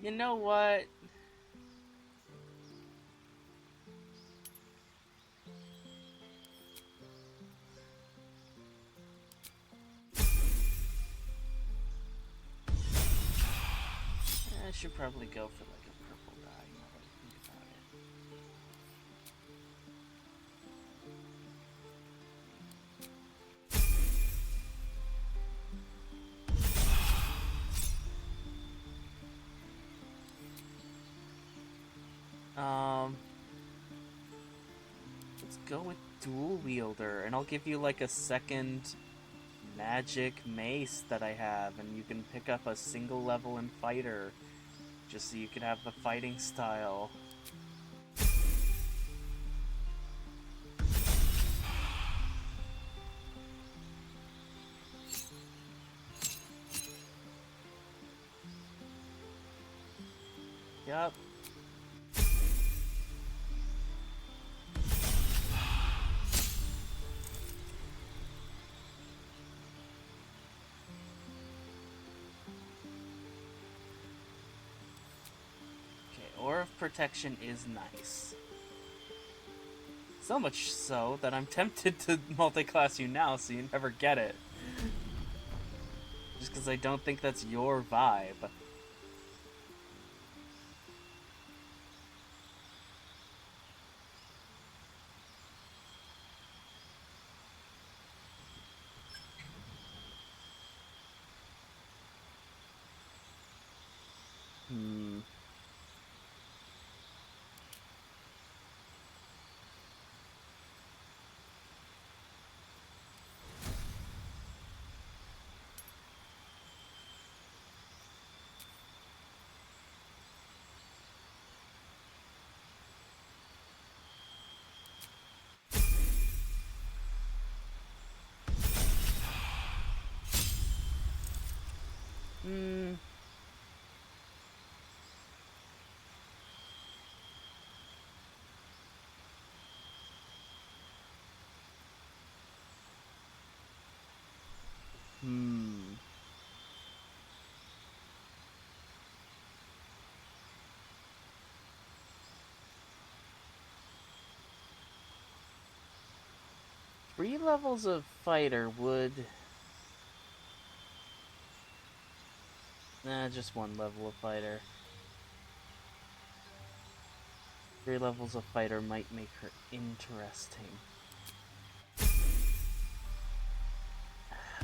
You know what? I should probably go for like a purple dye now that I think about it. Let's go with dual wielder, and I'll give you like a second magic mace that I have, and you can pick up a single level in fighter, just so you can have the fighting style. Yup. Aura of Protection is nice. So much so that I'm tempted to multi-class you now so you never get it. Just because I don't think that's your vibe. Hmm. Hmm. 3 levels of fighter would... Nah, just 1 level of fighter. 3 levels of fighter might make her interesting.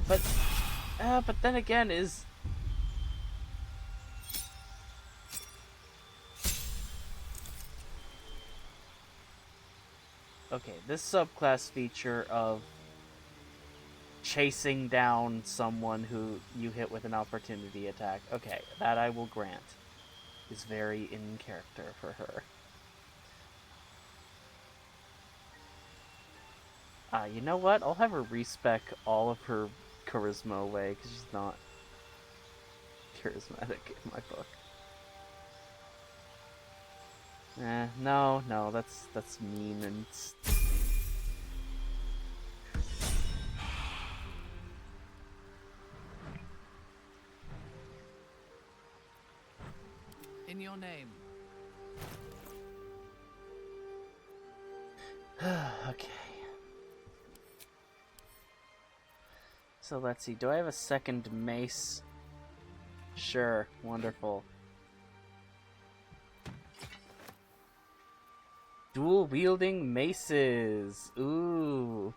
But then again, is... Okay, this subclass feature of chasing down someone who you hit with an opportunity attack, okay, that I will grant, is very in character for her. You know what? I'll have her respec all of her charisma away, because she's not charismatic in my book. No, that's mean and... In your name. Okay. So let's see, do I have a second mace? Sure, wonderful. Dual wielding maces. Ooh.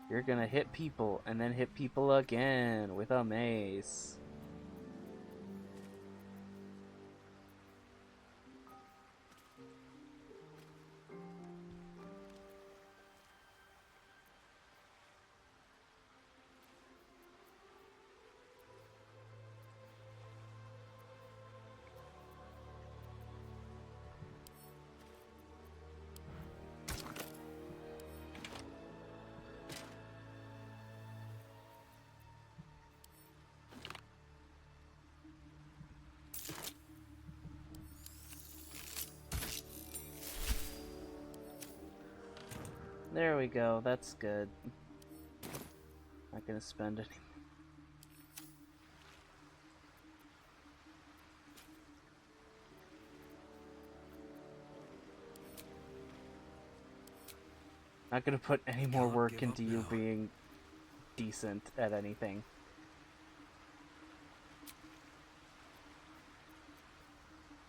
You're gonna hit people and then hit people again with a mace. There we go, that's good. Not gonna spend any. Not gonna put any more work into you being decent at anything.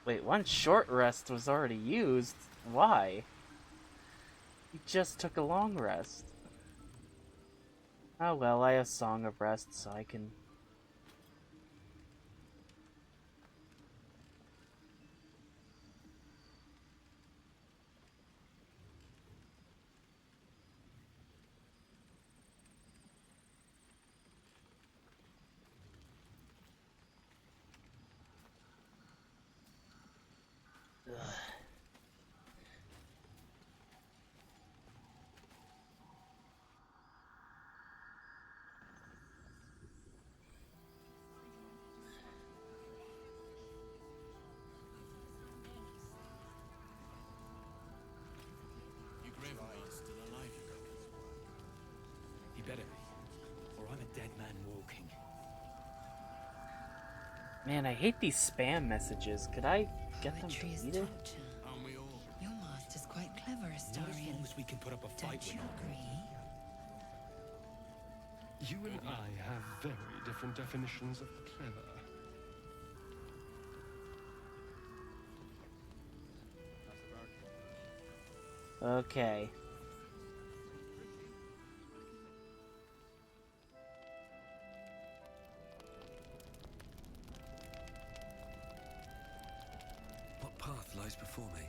Wait, 1 short rest was already used? Why? You just took a long rest. Oh well, I have Song of Rest, so I can... Ugh. Still alive, you reckon? He better be, or I'm a dead man walking. Man, I hate these spam messages. Could I get them Poetry is deleted? torture. Aren't we all? Your master's quite clever, Not as Astarion. long as we can put up a fight Don't you with him. agree? You and I have very different definitions of clever. Okay. What path lies before me?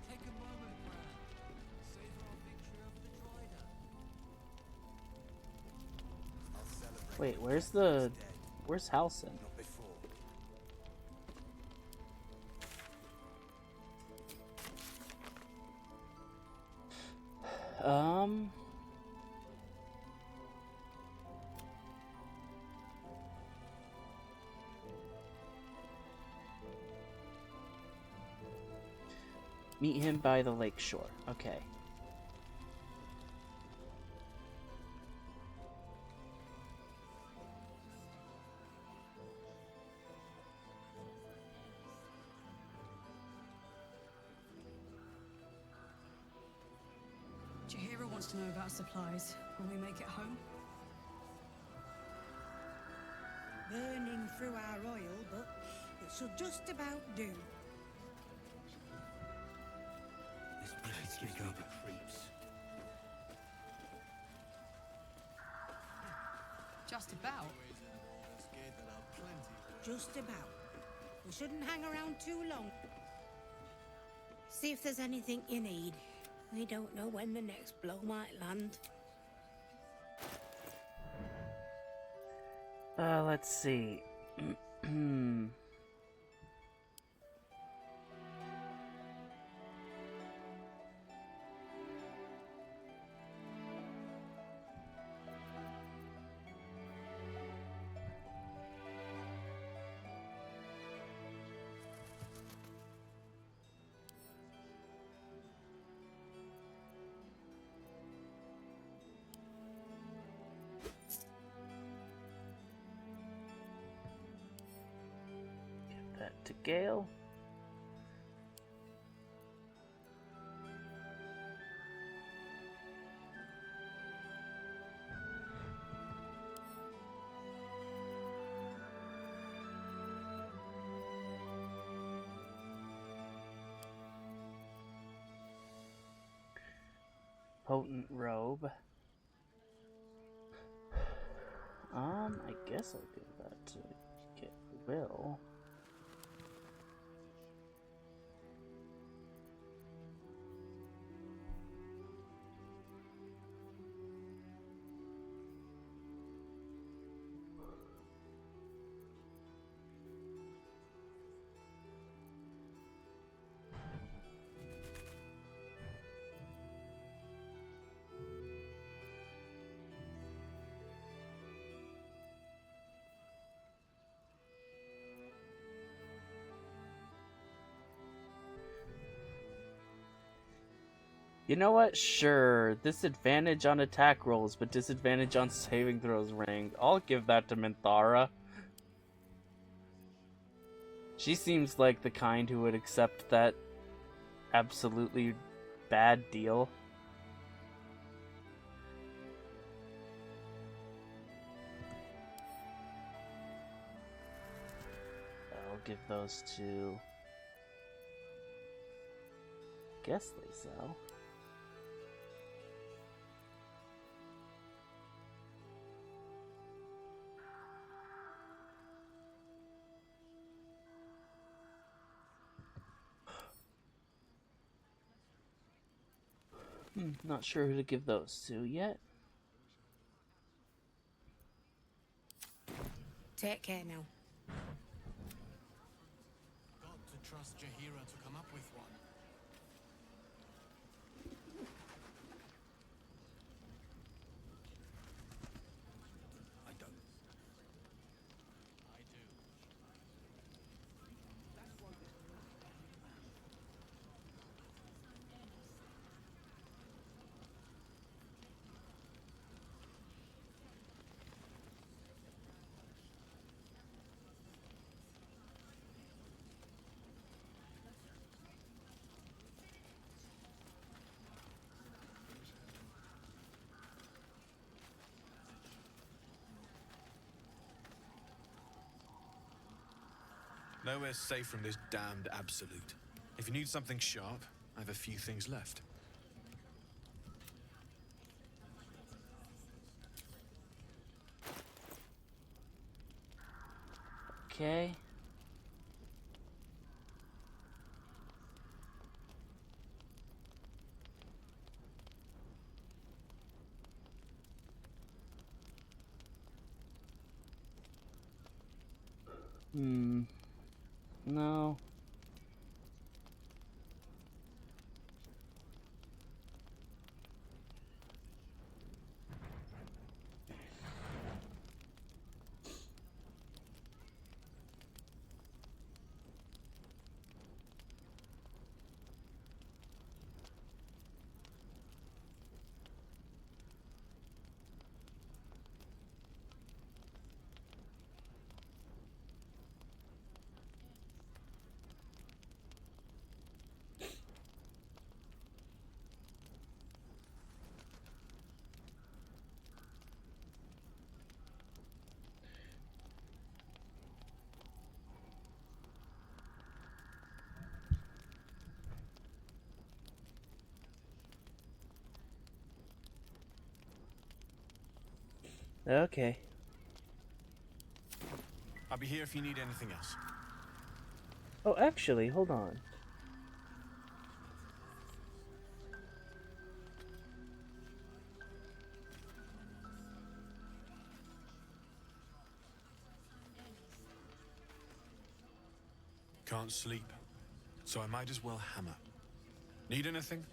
Take a moment, Bran. Savor our victory over the Droider. Wait, where's Halson? Meet him by the lake shore. Okay. Jahira wants to know about supplies when we make it home. Burning through our oil, but it should just about do. This place gives me the creeps. Just about. Just about. We shouldn't hang around too long. See if there's anything you need. We don't know when the next blow might land. Let's see. Give that to Gale. Potent robe. I guess I'll give that to get Will. You know what? Sure, disadvantage on attack rolls, but disadvantage on saving throws ring. I'll give that to Minthara. She seems like the kind who would accept that absolutely bad deal. I'll give those to... guess they sell. Not sure who to give those to yet. Take care now. Got to trust Jahira to come up with one. I don't. I do. Nowhere's safe from this damned absolute. If you need something sharp, I have a few things left. Okay. No. Okay. I'll be here if you need anything else. Oh, actually, hold on. Can't sleep, so I might as well hammer. Need anything?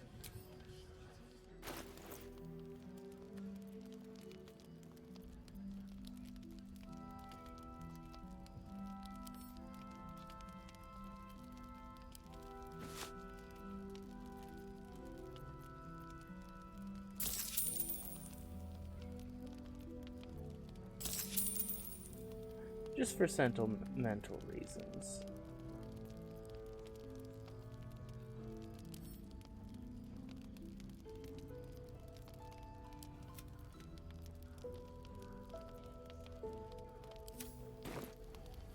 Just for sentimental reasons.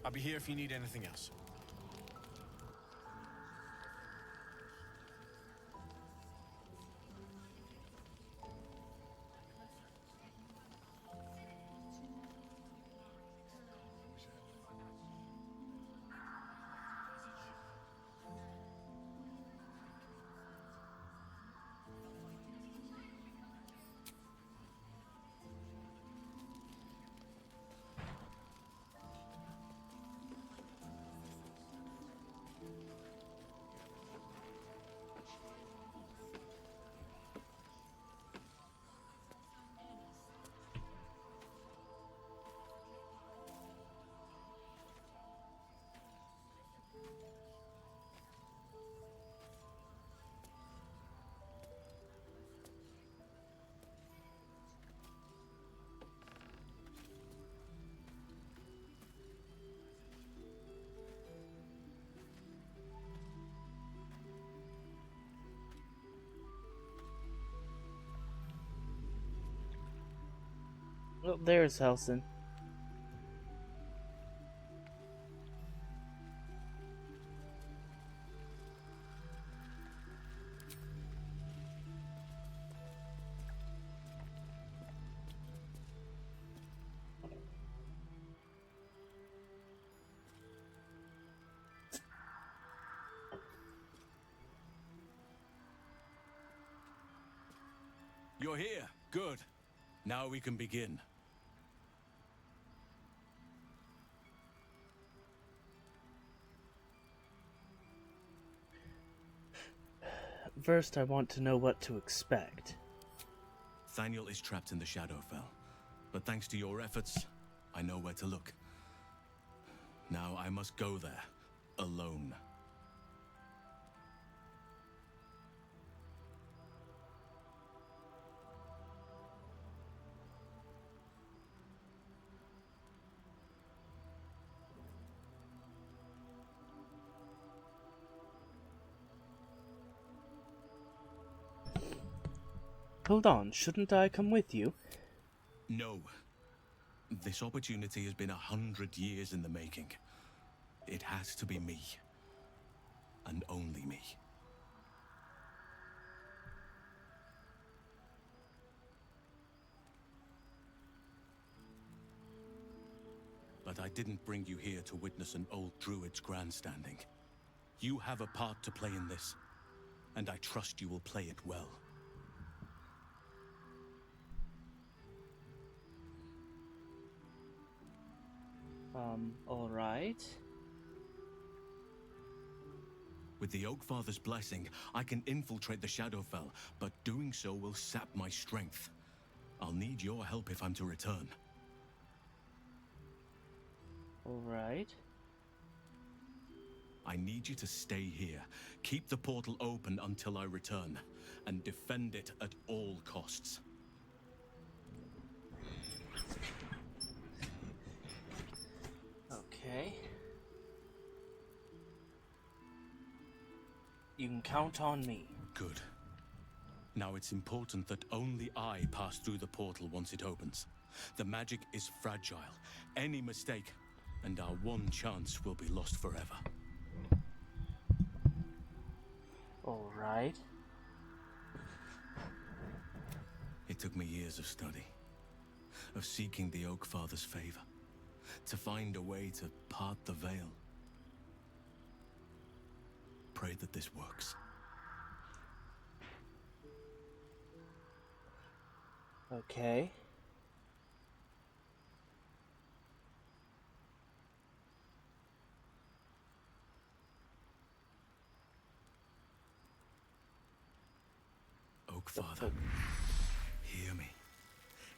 I'll be here if you need anything else. Oh, there's Helson. You're here. Good. Now we can begin. First, I want to know what to expect. Thaniel is trapped in the Shadowfell, but thanks to your efforts, I know where to look. Now I must go there, alone. Hold on, shouldn't I come with you? No. This opportunity has been 100 years in the making. It has to be me. And only me. But I didn't bring you here to witness an old druid's grandstanding. You have a part to play in this, and I trust you will play it well. Alright. With the Oakfather's blessing, I can infiltrate the Shadowfell, but doing so will sap my strength. I'll need your help if I'm to return. Alright. I need you to stay here, keep the portal open until I return, and defend it at all costs. Okay. You can count on me. Good. Now it's important that only I pass through the portal once it opens. The magic is fragile. Any mistake, and our one chance will be lost forever. Alright. It took me years of study, of seeking the Oakfather's favor, to find a way to part the veil. Pray that this works. Okay. Oakfather, hear me.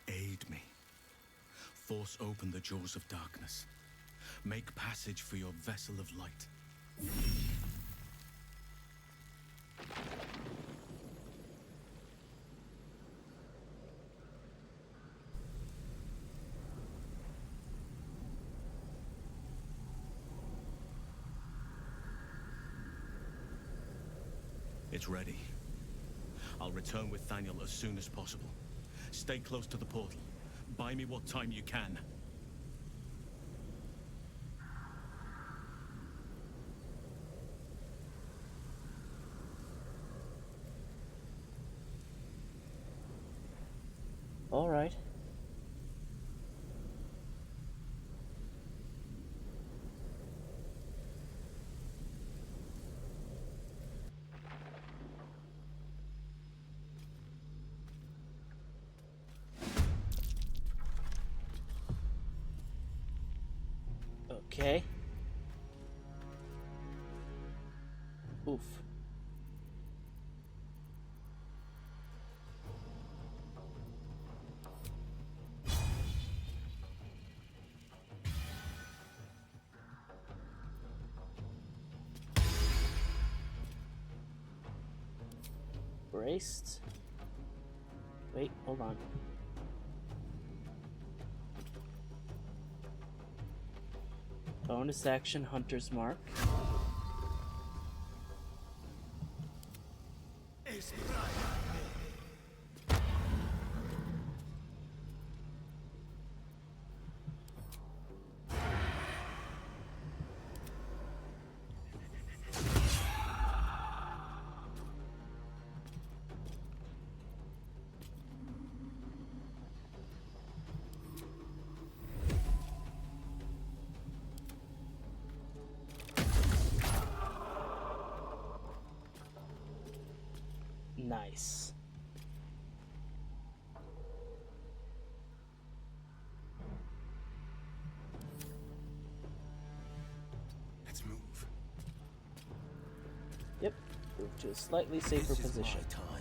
Aid me. Force open the jaws of darkness. Make passage for your vessel of light. It's ready. I'll return with Thaniel as soon as possible. Stay close to the portal. Buy me what time you can. All right. Okay. Oof. Braced. Wait, hold on. Bonus action, Hunter's Mark. Nice. Let's move. Yep. Move to a slightly safer position. This is my time.